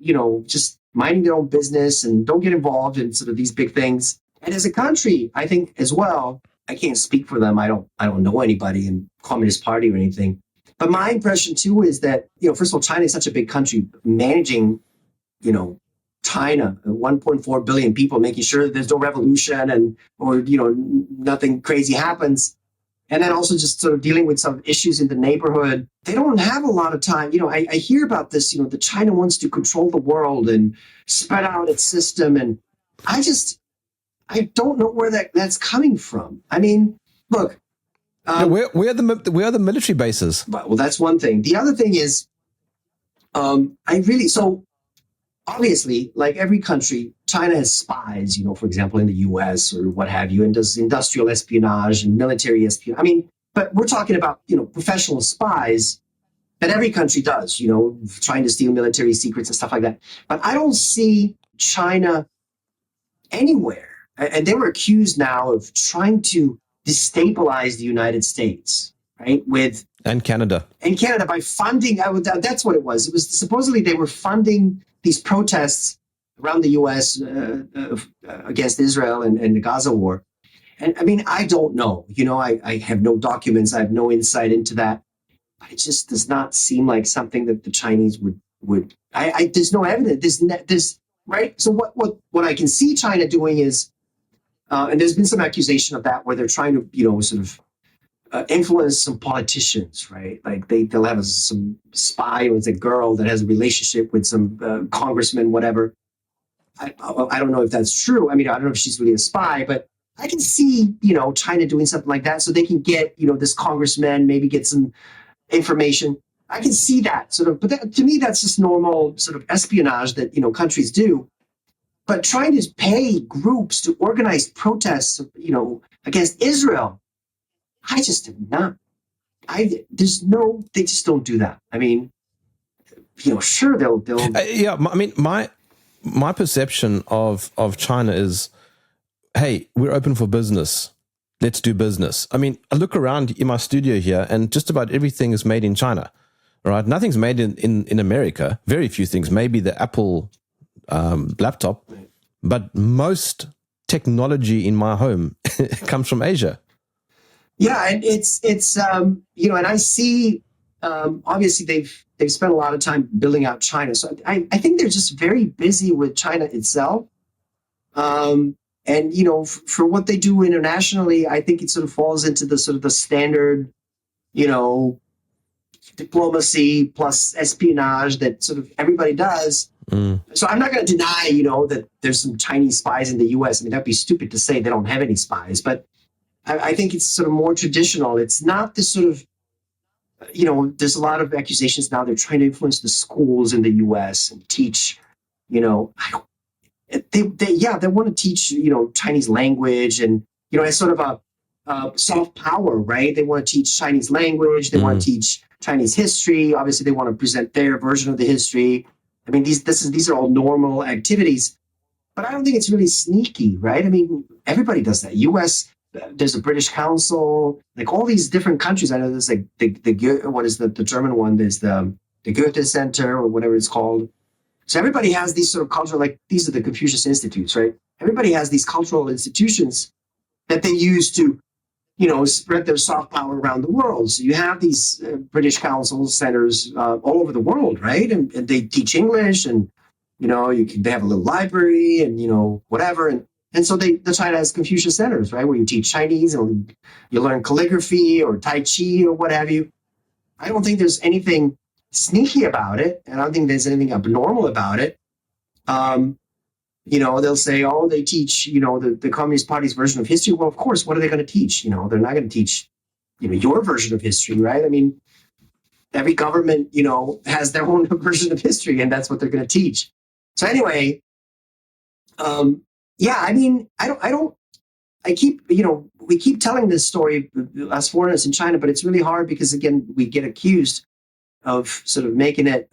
just minding their own business and don't get involved in sort of these big things. And as a country, I think as well, I can't speak for them. I don't know anybody in Communist Party or anything. But my impression too is that, first of all, China is such a big country, managing, China, 1.4 billion people, making sure that there's no revolution or nothing crazy happens. And then also just sort of dealing with some issues in the neighborhood. They don't have a lot of time. I hear about this, that China wants to control the world and spread out its system. And I don't know where that's coming from. I mean, look. Where are the military bases? Well, that's one thing. The other thing is, obviously, like every country, China has spies, for example, in the US or what have you, and does industrial espionage and military espionage. But we're talking about, professional spies that every country does, trying to steal military secrets and stuff like that. But I don't see China anywhere. And they were accused now of trying to destabilize the United States, right? And Canada by funding. That's what it was. It was supposedly they were funding these protests around the U.S. Against Israel and the Gaza war. And I don't know. I have no documents. I have no insight into that. But it just does not seem like something that the Chinese would. There's no evidence. There's right. So what I can see China doing is, and there's been some accusation of that, where they're trying to, sort of influence some politicians, right? Like they'll have some spy or it's a girl that has a relationship with some congressman, whatever. I don't know if that's true. I mean, I don't know if she's really a spy, but I can see, China doing something like that so they can get, this congressman, maybe get some information. I can see that sort of, but to me, that's just normal sort of espionage that, countries do. But trying to pay groups to organize protests, against Israel, I just do not. They just don't do that. I mean, sure, they'll. Yeah, I mean, my perception of China is, hey, we're open for business. Let's do business. I mean, I look around in my studio here, and just about everything is made in China. All right, nothing's made in America. Very few things. Maybe the Apple laptop, but most technology in my home comes from Asia. Yeah, and it's and I see obviously they've spent a lot of time building out China. So I think they're just very busy with China itself. And for what they do internationally, I think it sort of falls into the sort of the standard, diplomacy plus espionage that sort of everybody does. So I'm not going to deny, that there's some Chinese spies in the U.S. I mean, that'd be stupid to say they don't have any spies, but I think it's sort of more traditional. It's not this sort of, there's a lot of accusations now. They're trying to influence the schools in the U.S. and teach, they want to teach, Chinese language and, as sort of a soft power, right? They want to teach Chinese language. They want to teach Chinese history. Obviously, they want to present their version of the history. I mean, these are all normal activities, but I don't think it's really sneaky, right? I mean, everybody does that. U.S. There's a British Council, like all these different countries. I know there's like what is the German one? There's the Goethe Center or whatever it's called. So everybody has these sort of cultural, like these are the Confucius Institutes, right? Everybody has these cultural institutions that they use to, spread their soft power around the world. So you have these British Council centers all over the world, right? And they teach English, and they have a little library, and whatever, and so the China has Confucius centers, right, where you teach Chinese and you learn calligraphy or Tai Chi or what have you. I don't think there's anything sneaky about it, and I don't think there's anything abnormal about it. They'll say, oh, they teach, the Communist Party's version of history. Well, of course, what are they going to teach? They're not going to teach, your version of history, right? I mean, every government, has their own version of history, and that's what they're going to teach. So anyway, I mean, we keep telling this story as foreigners in China, but it's really hard because, again, we get accused of sort of making it,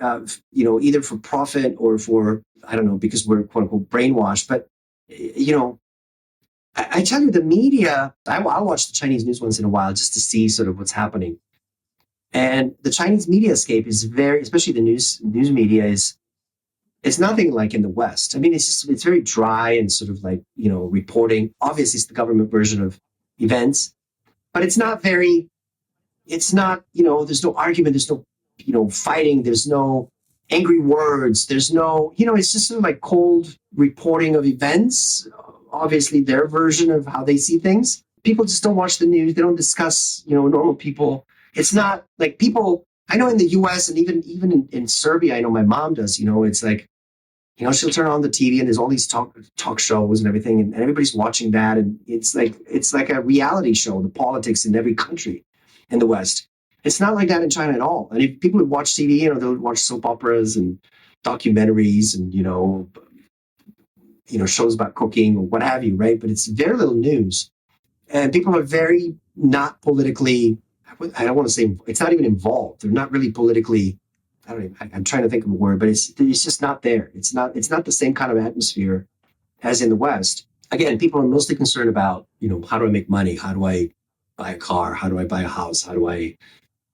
either for profit or for, I don't know, because we're quote unquote brainwashed. But, I tell you, the media, I'll watch the Chinese news once in a while just to see sort of what's happening. And the Chinese media scape is especially the news media it's nothing like in the West. I mean, it's very dry and sort of like, reporting. Obviously, it's the government version of events, but there's no argument. There's no, fighting. There's no angry words. There's no, it's just sort of like cold reporting of events. Obviously, their version of how they see things. People just don't watch the news. They don't discuss, normal people. It's not like people, I know in the US and even in Serbia, I know my mom does, it's like, she'll turn on the TV and there's all these talk shows and everything, and everybody's watching that. And it's like a reality show, the politics in every country in the West. It's not like that in China at all. And if people would watch TV, they'll watch soap operas and documentaries and, shows about cooking or what have you, right? But it's very little news. And people are very not politically, I don't want to say, it's not even involved. They're not really politically, I'm trying to think of a word, but it's just not there. It's not the same kind of atmosphere as in the West. Again, people are mostly concerned about, how do I make money? How do I buy a car? How do I buy a house? How do I,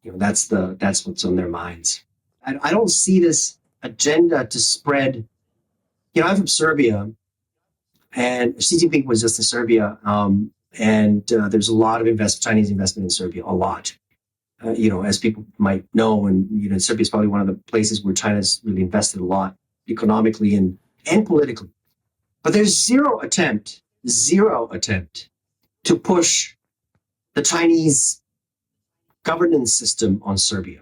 that's what's on their minds. I don't see this agenda to spread, I'm from Serbia, and Xi Jinping was just in Serbia. And there's a lot of Chinese investment in Serbia, a lot. As people might know, and Serbia is probably one of the places where China's really invested a lot economically and politically. But there's zero attempt to push the Chinese governance system on Serbia,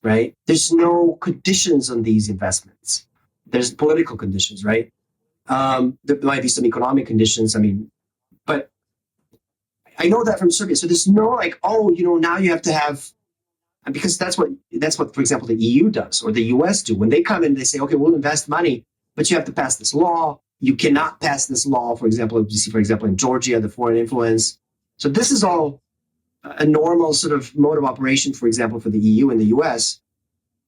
right? There's no conditions on these investments. There's political conditions, right? There might be some economic conditions. I mean, but I know that from Serbia. So there's no like, oh, now you have to have, because that's what, for example, the EU does or the US do. When they come in, they say, okay, we'll invest money, but you have to pass this law. You cannot pass this law, for example, you see, for example, in Georgia, the foreign influence. So this is all a normal sort of mode of operation, for example, for the EU and the US,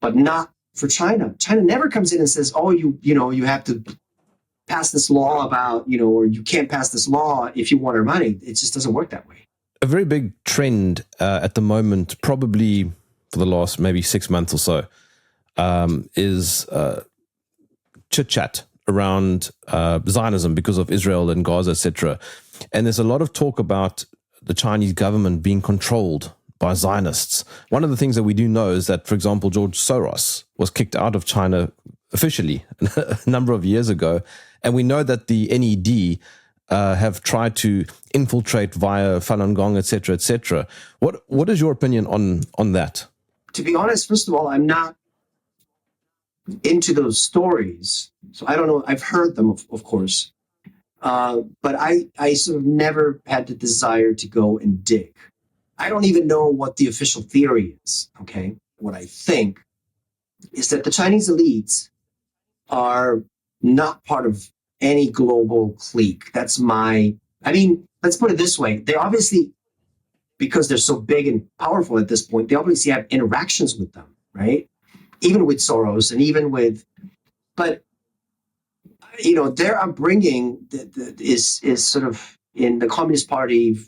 but not for China. China never comes in and says, oh, you have to pass this law about, or you can't pass this law if you want our money. It just doesn't work that way. A very big trend at the moment, probably for the last maybe 6 months or so, is chit-chat around Zionism because of Israel and Gaza, etc. And there's a lot of talk about the Chinese government being controlled by Zionists. One of the things that we do know is that, for example, George Soros was kicked out of China officially a number of years ago. And we know that the NED have tried to infiltrate via Falun Gong, etc., etc. What is your opinion on that? To be honest, first of all, I'm not into those stories. So I don't know. I've heard them, of course. But I sort of never had the desire to go and dig. I don't even know what the official theory is, okay? What I think is that the Chinese elites are not part of any global clique. Let's put it this way. They obviously, because they're so big and powerful at this point, they obviously have interactions with them, right? Even with Soros and even with, but their upbringing is sort of in the Communist Party.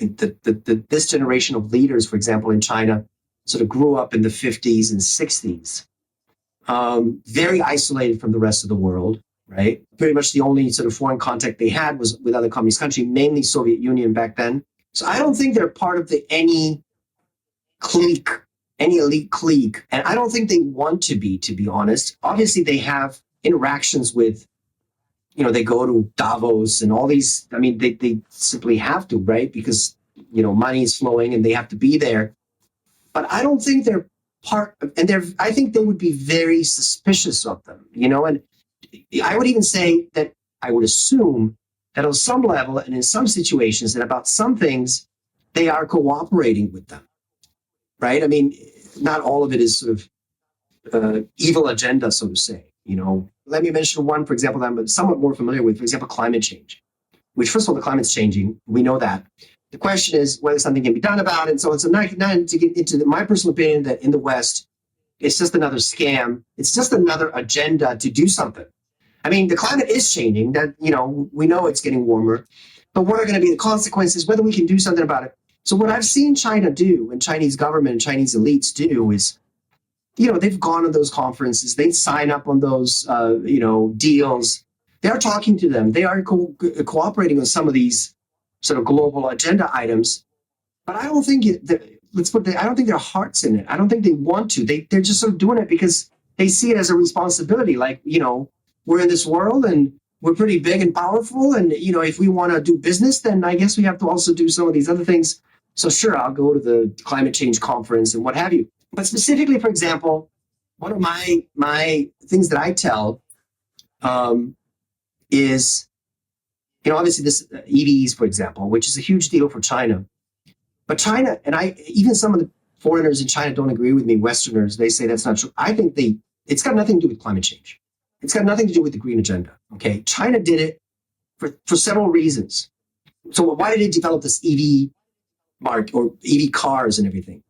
I think this generation of leaders, for example, in China, sort of grew up in the 50s and 60s, very isolated from the rest of the world, right? Pretty much the only sort of foreign contact they had was with other communist countries, mainly Soviet Union back then. So I don't think they're part of any clique, any elite clique. And I don't think they want to be honest. Obviously, they have interactions with, they go to Davos and all these. I mean, they simply have to, right? Because, money is flowing and they have to be there. But I don't think they're part of, and I think they would be very suspicious of them, and I would even say that I would assume that on some level and in some situations and about some things, they are cooperating with them, right? I mean, not all of it is sort of evil agenda, so to say, Let me mention one, for example, that I'm somewhat more familiar with, for example, climate change, which, first of all, the climate's changing. We know that. The question is whether something can be done about it. And so it's not to get into my personal opinion that in the West, it's just another scam. It's just another agenda to do something. I mean, the climate is changing. That, we know it's getting warmer. But what are going to be the consequences, whether we can do something about it? So what I've seen China do, and Chinese government and Chinese elites do, is, they've gone to those conferences. They sign up on those, deals. They're talking to them. They are cooperating on some of these sort of global agenda items. But I don't think I don't think their heart's in it. I don't think they want to. They're just sort of doing it because they see it as a responsibility. Like, we're in this world and we're pretty big and powerful. And, if we want to do business, then I guess we have to also do some of these other things. So sure, I'll go to the climate change conference and what have you. But specifically, for example, one of my things that I tell is, obviously this EVs, for example, which is a huge deal for China. But China, and even some of the foreigners in China don't agree with me, Westerners, they say that's not true. I think it's got nothing to do with climate change. It's got nothing to do with the green agenda, okay? China did it for several reasons. So why did it develop this EV market or EV cars and everything?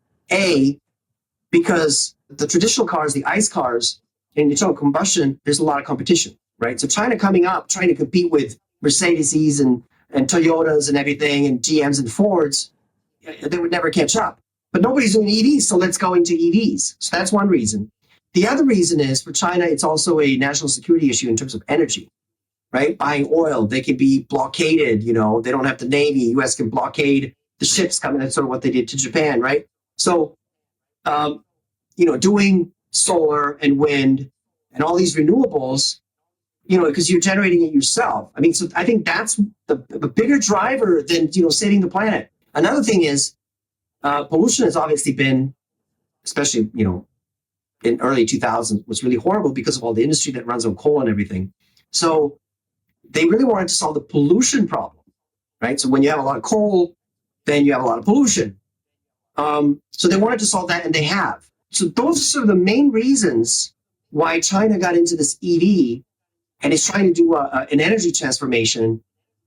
Because the traditional cars, the ICE cars, in internal combustion, there's a lot of competition, right? So China coming up, trying to compete with Mercedes and Toyotas and everything, and GMs and Fords, they would never catch up. But nobody's doing EVs, so let's go into EVs. So that's one reason. The other reason is for China, it's also a national security issue in terms of energy, right? Buying oil, they can be blockaded, they don't have the Navy. US can blockade the ships coming. That's sort of what they did to Japan, right? So, doing solar and wind and all these renewables, because you're generating it yourself. I mean, so I think that's the bigger driver than, saving the planet. Another thing is pollution has obviously been, especially, in early 2000s, was really horrible because of all the industry that runs on coal and everything. So they really wanted to solve the pollution problem, right? So when you have a lot of coal, then you have a lot of pollution. So they wanted to solve that, and they have. So those are sort of the main reasons why China got into this EV and is trying to do an energy transformation.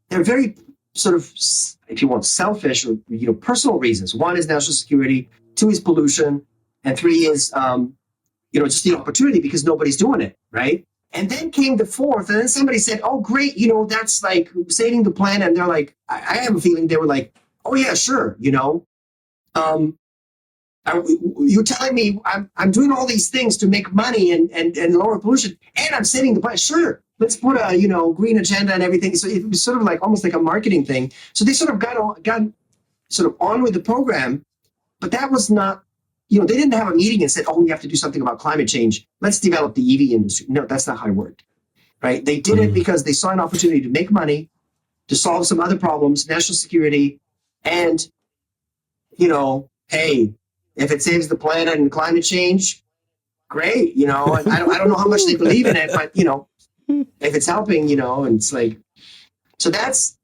They're very sort of, if you want, selfish or personal reasons. One is national security, two is pollution, and three is just the opportunity because nobody's doing it, right? And then came the fourth, and then somebody said, "Oh, great, that's like saving the planet." And they're like, I have a feeling they were like, "Oh yeah, sure, you're telling me I'm doing all these things to make money and lower pollution, and I'm saving the planet. Sure, let's put a green agenda and everything." So it was sort of like almost like a marketing thing. So they sort of got sort of on with the program, but that was not. They didn't have a meeting and said, "Oh, we have to do something about climate change. Let's develop the EV industry." No, that's not how it worked, right? They did it because they saw an opportunity to make money, to solve some other problems, national security, and hey, if it saves the planet and climate change, great. And I don't know how much they believe in it, but if it's helping, and it's like, so that's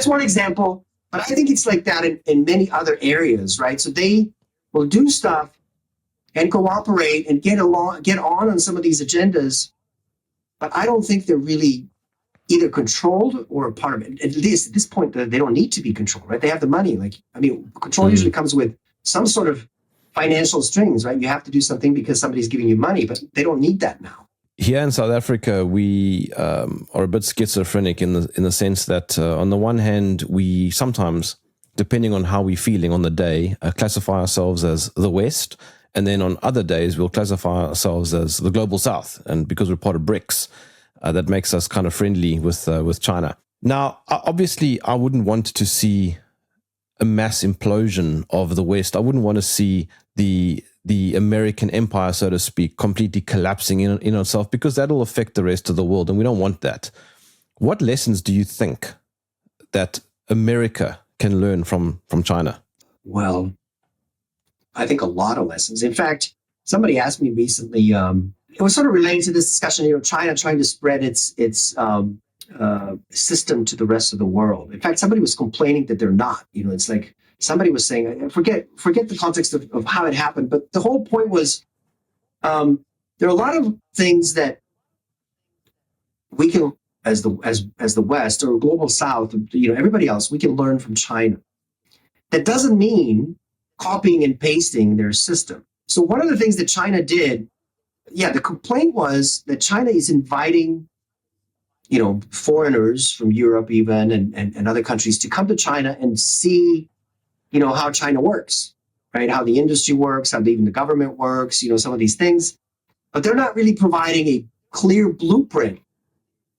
one example. But I think it's like that in many other areas, right? So they will do stuff and cooperate and get on some of these agendas, but I don't think they're really either controlled or a part of it. At least at this point, they don't need to be controlled, right? They have the money. Control usually comes with some sort of financial strings, right? You have to do something because somebody's giving you money, but they don't need that now. Here in South Africa, we are a bit schizophrenic in the sense that on the one hand, we sometimes, depending on how we're feeling on the day, classify ourselves as the West, and then on other days we'll classify ourselves as the Global South, and because we're part of BRICS, that makes us kind of friendly with China. Now, obviously, I wouldn't want to see a mass implosion of the West. I wouldn't want to see the American empire, so to speak, completely collapsing in itself, because that'll affect the rest of the world, and we don't want that. What lessons do you think that America can learn from China? Well, I think a lot of lessons. In fact, somebody asked me recently, it was sort of related to this discussion, China trying to spread its system to the rest of the world. In fact, somebody was complaining that they're not. It's like somebody was saying, forget the context of how it happened, but the whole point was there are a lot of things that we can, as the West or Global South, everybody else, we can learn from China. That doesn't mean copying and pasting their system. So one of the things that China did, the complaint was that China is inviting foreigners from Europe even and other countries to come to China and see, how China works, right? How the industry works, how even the government works, some of these things. But they're not really providing a clear blueprint,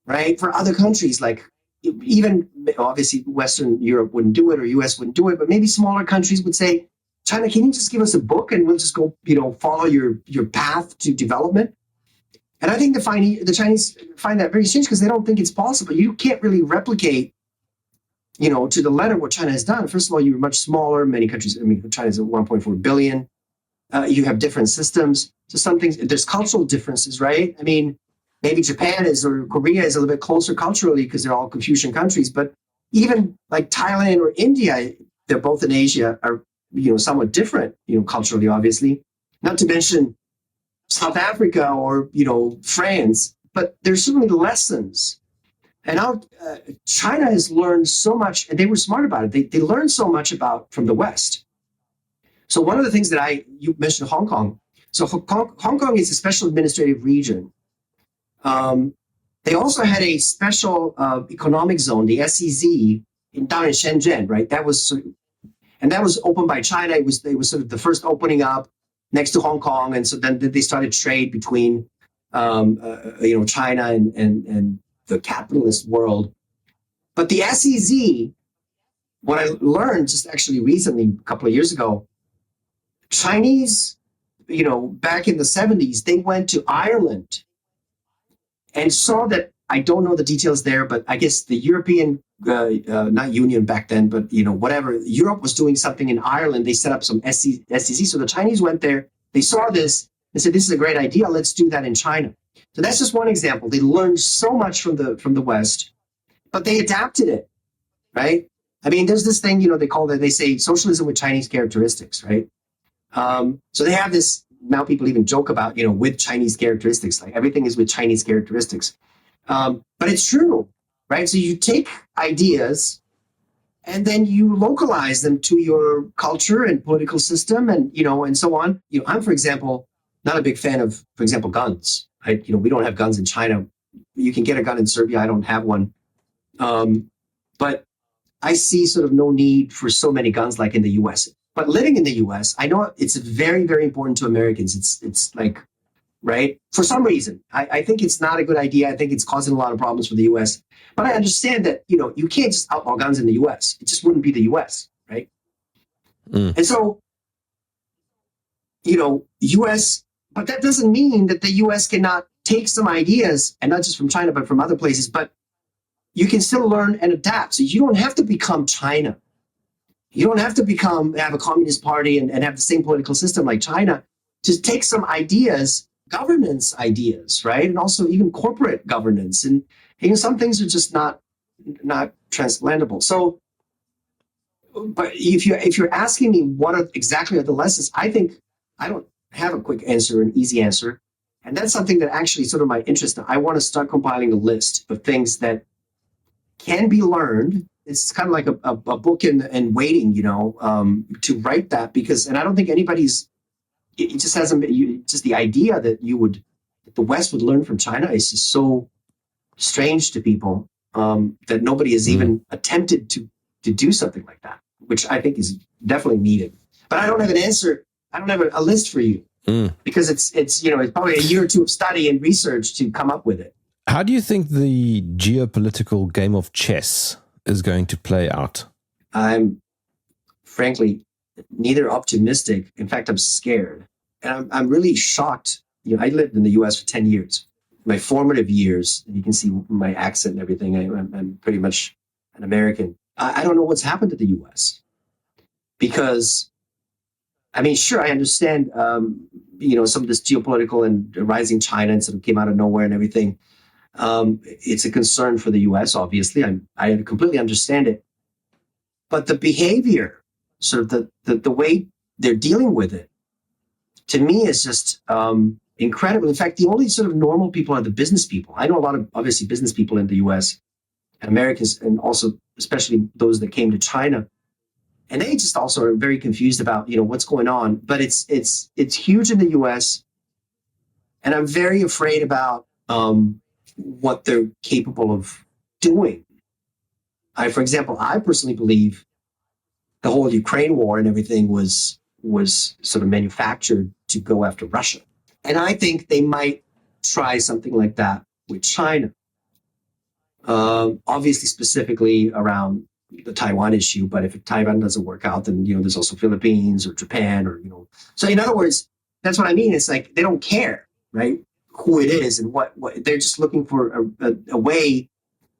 right, for other countries. Like even obviously Western Europe wouldn't do it or US wouldn't do it, but maybe smaller countries would say, China, can you just give us a book and we'll just go, follow your path to development? And I think the Chinese find that very strange because they don't think it's possible. You can't really replicate, to the letter what China has done. First of all, you're much smaller. Many countries, China's at 1.4 billion. You have different systems. So some things, there's cultural differences, right? Maybe Japan or Korea is a little bit closer culturally because they're all Confucian countries. But even like Thailand or India, they're both in Asia, are, somewhat different, culturally, obviously. Not to mention South Africa or, France. But there's certainly lessons. And China has learned so much, and they were smart about it. They learned so much from the West. So one of the things that you mentioned Hong Kong. So Hong Kong is a special administrative region. They also had a special economic zone, the SEZ, down in Shenzhen, right? That was opened by China. It was sort of the first opening up next to Hong Kong, and so then they started trade between China and the capitalist world. But the SEZ, what I learned just actually recently, a couple of years ago, Chinese, back in the 70s, they went to Ireland and saw that I don't know the details there, but I guess the European, not Union back then, but whatever, Europe was doing something in Ireland. They set up some SEC. So the Chinese went there, they saw this, and said, "This is a great idea. Let's do that in China." So that's just one example. They learned so much from the West, but they adapted it, right? I mean, there's this thing, they say socialism with Chinese characteristics, right? So they have this, now people even joke about, with Chinese characteristics, like everything is with Chinese characteristics. But it's true, right? So you take ideas and then you localize them to your culture and political system and so on. I'm, for example, not a big fan of, for example, guns. We don't have guns in China. You can get a gun in Serbia. I don't have one. But I see sort of no need for so many guns like in the US. But living in the US, I know it's very, very important to Americans. It's like, right? For some reason, I think it's not a good idea. I think it's causing a lot of problems for the US. But I understand that, you can't just outlaw guns in the US. It just wouldn't be the US, right? And so, US, but that doesn't mean that the US cannot take some ideas, and not just from China, but from other places, but you can still learn and adapt. So you don't have to become China. You don't have to have a communist party and have the same political system like China. To take some ideas, governance ideas, right? And also even corporate governance. And some things are just not transplantable. So, but if you're asking me what exactly are the lessons, I think I don't have a quick answer, an easy answer. And that's something that actually sort of my interest. I want to start compiling a list of things that can be learned. It's kind of like a book in waiting, to write that, because, and I don't think it just hasn't been, just the idea that the West would learn from China is just so strange to people, that nobody has even attempted to do something like that, which I think is definitely needed. But I don't have an answer. I don't have a list for you, because it's probably a year or two of study and research to come up with it. How do you think the geopolitical game of chess is going to play out? I'm frankly neither optimistic. In fact, I'm scared. And I'm really shocked. I lived in the US for 10 years. My formative years, and you can see my accent and everything, I'm pretty much an American. I don't know what's happened to the US. Because, I mean, sure, I understand, some of this geopolitical and rising China and sort of came out of nowhere and everything. It's a concern for the US, obviously. I completely understand it. But the behavior, sort of the way they're dealing with it, to me is just incredible. In fact, the only sort of normal people are the business people. I know a lot of, obviously, business people in the US and Americans, and also especially those that came to China. And they just also are very confused about, what's going on. But it's huge in the US. And I'm very afraid about what they're capable of doing. For example, I personally believe the whole Ukraine war and everything was sort of manufactured to go after Russia. And I think they might try something like that with China. Obviously, specifically around the Taiwan issue, but if Taiwan doesn't work out, then, there's also Philippines or Japan or, So in other words, that's what I mean. It's like they don't care, right, who it is and what they're just looking for a way.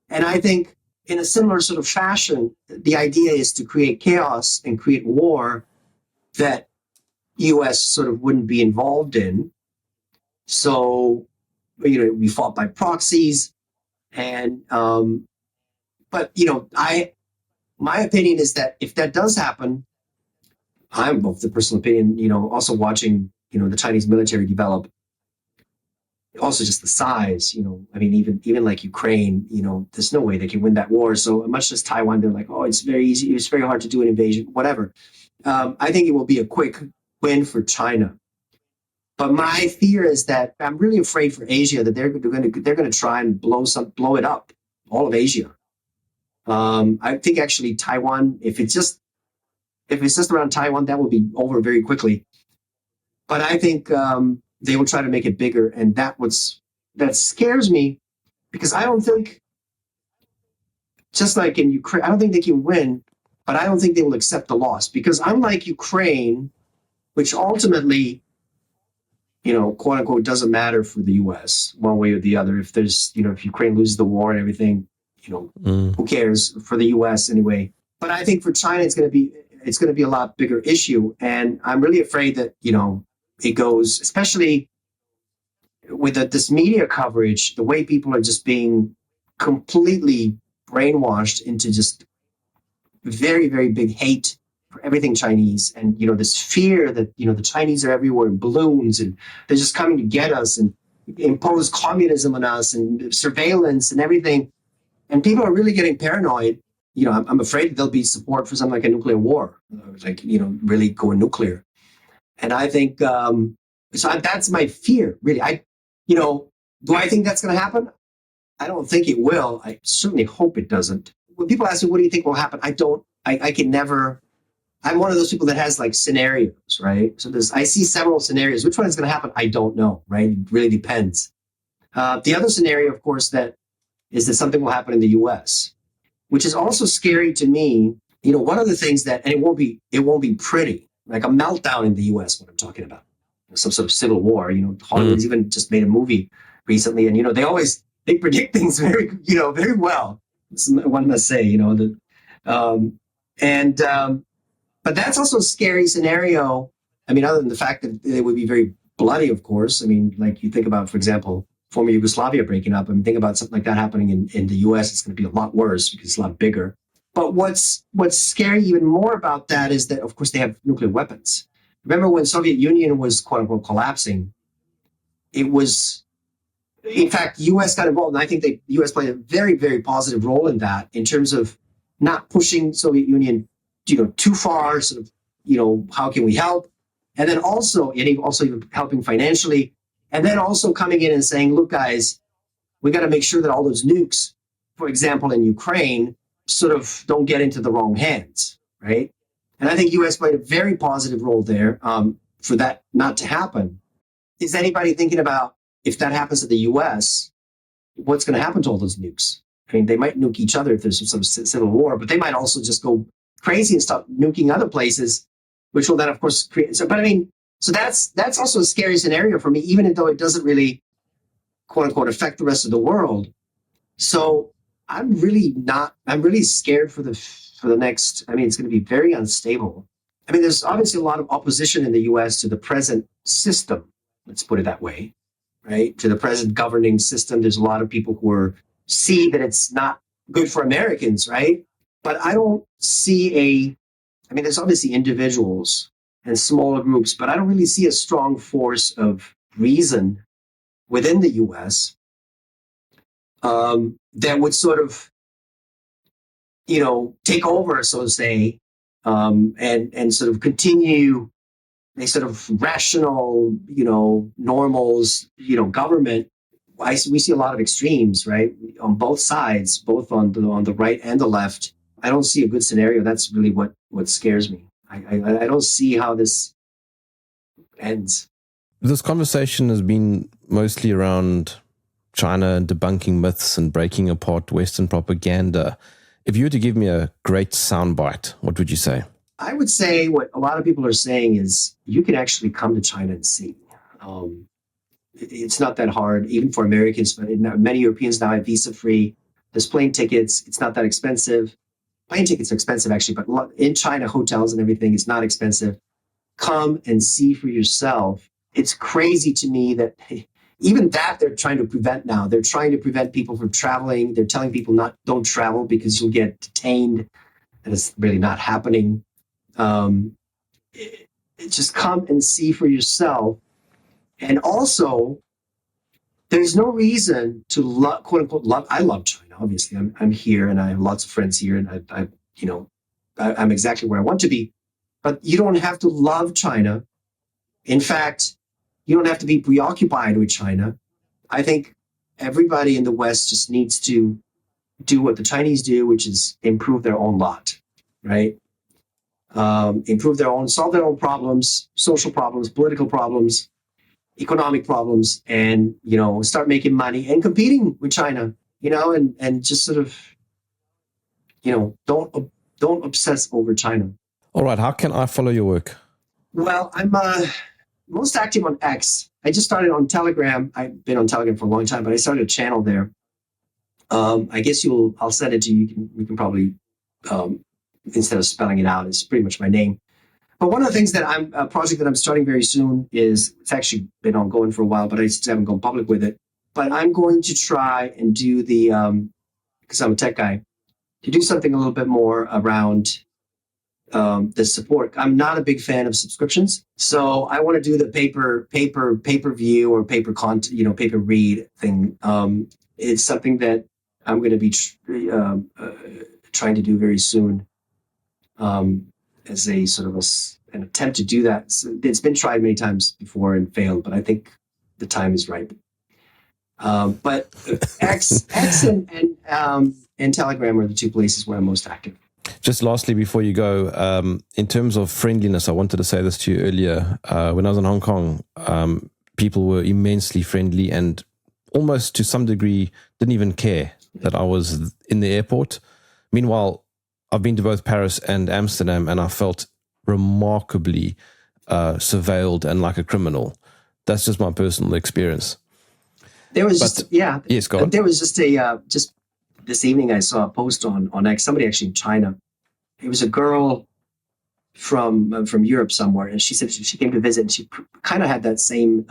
And I think in a similar sort of fashion, the idea is to create chaos and create war that U.S. sort of wouldn't be involved in. So, we fought by proxies. And, but, my opinion is that if that does happen, I'm of the personal opinion, also watching, the Chinese military develop, also just the size, I mean, even like Ukraine, there's no way they can win that war. So much as Taiwan, they're like, oh, it's very easy. It's very hard to do an invasion, whatever. I think it will be a quick win for China. But my fear is that I'm really afraid for Asia that they're going to try and blow it up, all of Asia. I think actually Taiwan, if it's just around Taiwan, that will be over very quickly. But I think they will try to make it bigger, and that scares me, because I don't think, just like in Ukraine, I don't think they can win, but I don't think they will accept the loss, because unlike Ukraine, which ultimately quote unquote, doesn't matter for the U.S. one way or the other. If there's, if Ukraine loses the war and everything, who cares for the U.S. anyway? But I think for China, it's going to be a lot bigger issue, and I'm really afraid that it goes, especially with this media coverage, the way people are just being completely brainwashed into just very, very big hate for everything Chinese. And, this fear that, the Chinese are everywhere in balloons and they're just coming to get us and impose communism on us and surveillance and everything. And people are really getting paranoid. I'm afraid that there'll be support for something like a nuclear war, really going nuclear. And I think, that's my fear, really. Do I think that's going to happen? I don't think it will. I certainly hope it doesn't. When people ask me, what do you think will happen? I can never, I'm one of those people that has like scenarios, right? So I see several scenarios. Which one is going to happen? I don't know, right? It really depends. The other scenario, of course, that is that something will happen in the US, which is also scary to me. One of the things that, and it won't be pretty, like a meltdown in the US, what I'm talking about, some sort of civil war. Hollywood's even just made a movie recently, and they predict things very well. One must say, but that's also a scary scenario. I mean, other than the fact that it would be very bloody, of course. I mean, like you think about, for example, former Yugoslavia breaking up. I mean, think about something like that happening in the US. It's going to be a lot worse because it's a lot bigger. But what's scary even more about that is that, of course, they have nuclear weapons. Remember when Soviet Union was, quote unquote, collapsing? It was, in fact, U.S. got involved, and I think the U.S. played a very, very positive role in that, in terms of not pushing Soviet Union, too far. Sort of, how can we help? And then also even helping financially, and then also coming in and saying, look, guys, we got to make sure that all those nukes, for example, in Ukraine, sort of don't get into the wrong hands, right? And I think U.S. played a very positive role there for that not to happen. Is anybody thinking about, if that happens to the U.S., what's going to happen to all those nukes? I mean, they might nuke each other if there's some civil war, but they might also just go crazy and start nuking other places, which will then, of course, create. So that's also a scary scenario for me, even though it doesn't really, quote unquote, affect the rest of the world. So I'm really scared for the next. I mean, it's going to be very unstable. I mean, there's obviously a lot of opposition in the U.S. to the present system. Let's put it that way, right? To the present governing system. There's a lot of people who see that it's not good for Americans, right? But I don't see there's obviously individuals and smaller groups, but I don't really see a strong force of reason within the U.S. That would sort of, take over, so to say, and sort of continue a sort of rational, normals, government. We see a lot of extremes, right, on both sides, both on the right and the left. I don't see a good scenario. That's really what scares me. I don't see how this ends. This conversation has been mostly around China and debunking myths and breaking apart Western propaganda. If you were to give me a great soundbite, what would you say? I would say what a lot of people are saying is you can actually come to China and see. It's not that hard, even for Americans, but many Europeans now have visa-free. There's plane tickets. It's not that expensive. Plane tickets are expensive, actually, but in China, hotels and everything is not expensive. Come and see for yourself. It's crazy to me that even that they're trying to prevent now. They're trying to prevent people from traveling. They're telling people don't travel because you'll get detained. And it's really not happening. Just come and see for yourself. And also, there's no reason to love, quote unquote, love. I love China. Obviously, I'm here, and I have lots of friends here, and I'm exactly where I want to be. But you don't have to love China. In fact, you don't have to be preoccupied with China. I think everybody in the West just needs to do what the Chinese do, which is improve their own lot, right? Solve their own problems, social problems, political problems, economic problems, and, start making money and competing with China, and just sort of, don't obsess over China. All right. How can I follow your work? Well, I'm most active on X. I just started on Telegram. I've been on Telegram for a long time, but I started a channel there. I guess I'll send it to you. You can probably, instead of spelling it out, it's pretty much my name. But one of the things that a project that I'm starting very soon is, it's actually been ongoing for a while, but I just haven't gone public with it. But I'm going to try and do because I'm a tech guy, to do something a little bit more around the support. I'm not a big fan of subscriptions, so I want to do the pay-per-view or pay-per read thing. It's something that I'm going to be trying to do very soon, as a sort of an attempt to do that. So it's been tried many times before and failed, but I think the time is ripe. But X and Telegram are the two places where I'm most active. Just lastly, before you go, in terms of friendliness, I wanted to say this to you earlier. When I was in Hong Kong, people were immensely friendly and almost to some degree didn't even care that I was in the airport. Meanwhile, I've been to both Paris and Amsterdam, and I felt remarkably surveilled and like a criminal. That's just my personal experience. There was Yes, go on. There was just this evening I saw a post on X, somebody actually in China. It was a girl from Europe somewhere, and she said she came to visit, and she kind of had that same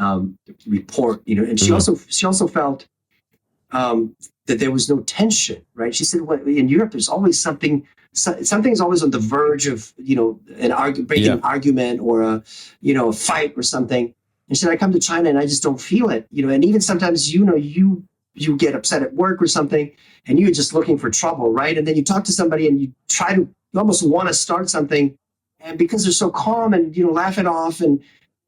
report, and she also felt that there was no tension, right? She said, in Europe, there's always something's always on the verge of, an argument or a fight or something. And she said, I come to China and I just don't feel it, and even sometimes, you get upset at work or something and you're just looking for trouble, right? And then you talk to somebody and you almost want to start something, and because they're so calm and, laugh it off and,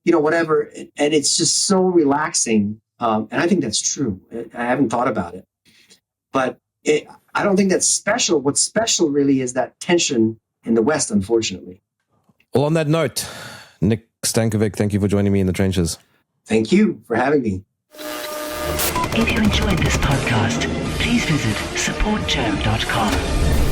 whatever. And it's just so relaxing. And I think that's true. I haven't thought about it, but I don't think that's special. What's special really is that tension in the West, unfortunately. Well, on that note, Nik Stankovic, thank you for joining me in the trenches. Thank you for having me. If you enjoyed this podcast, please visit supportjoe.com.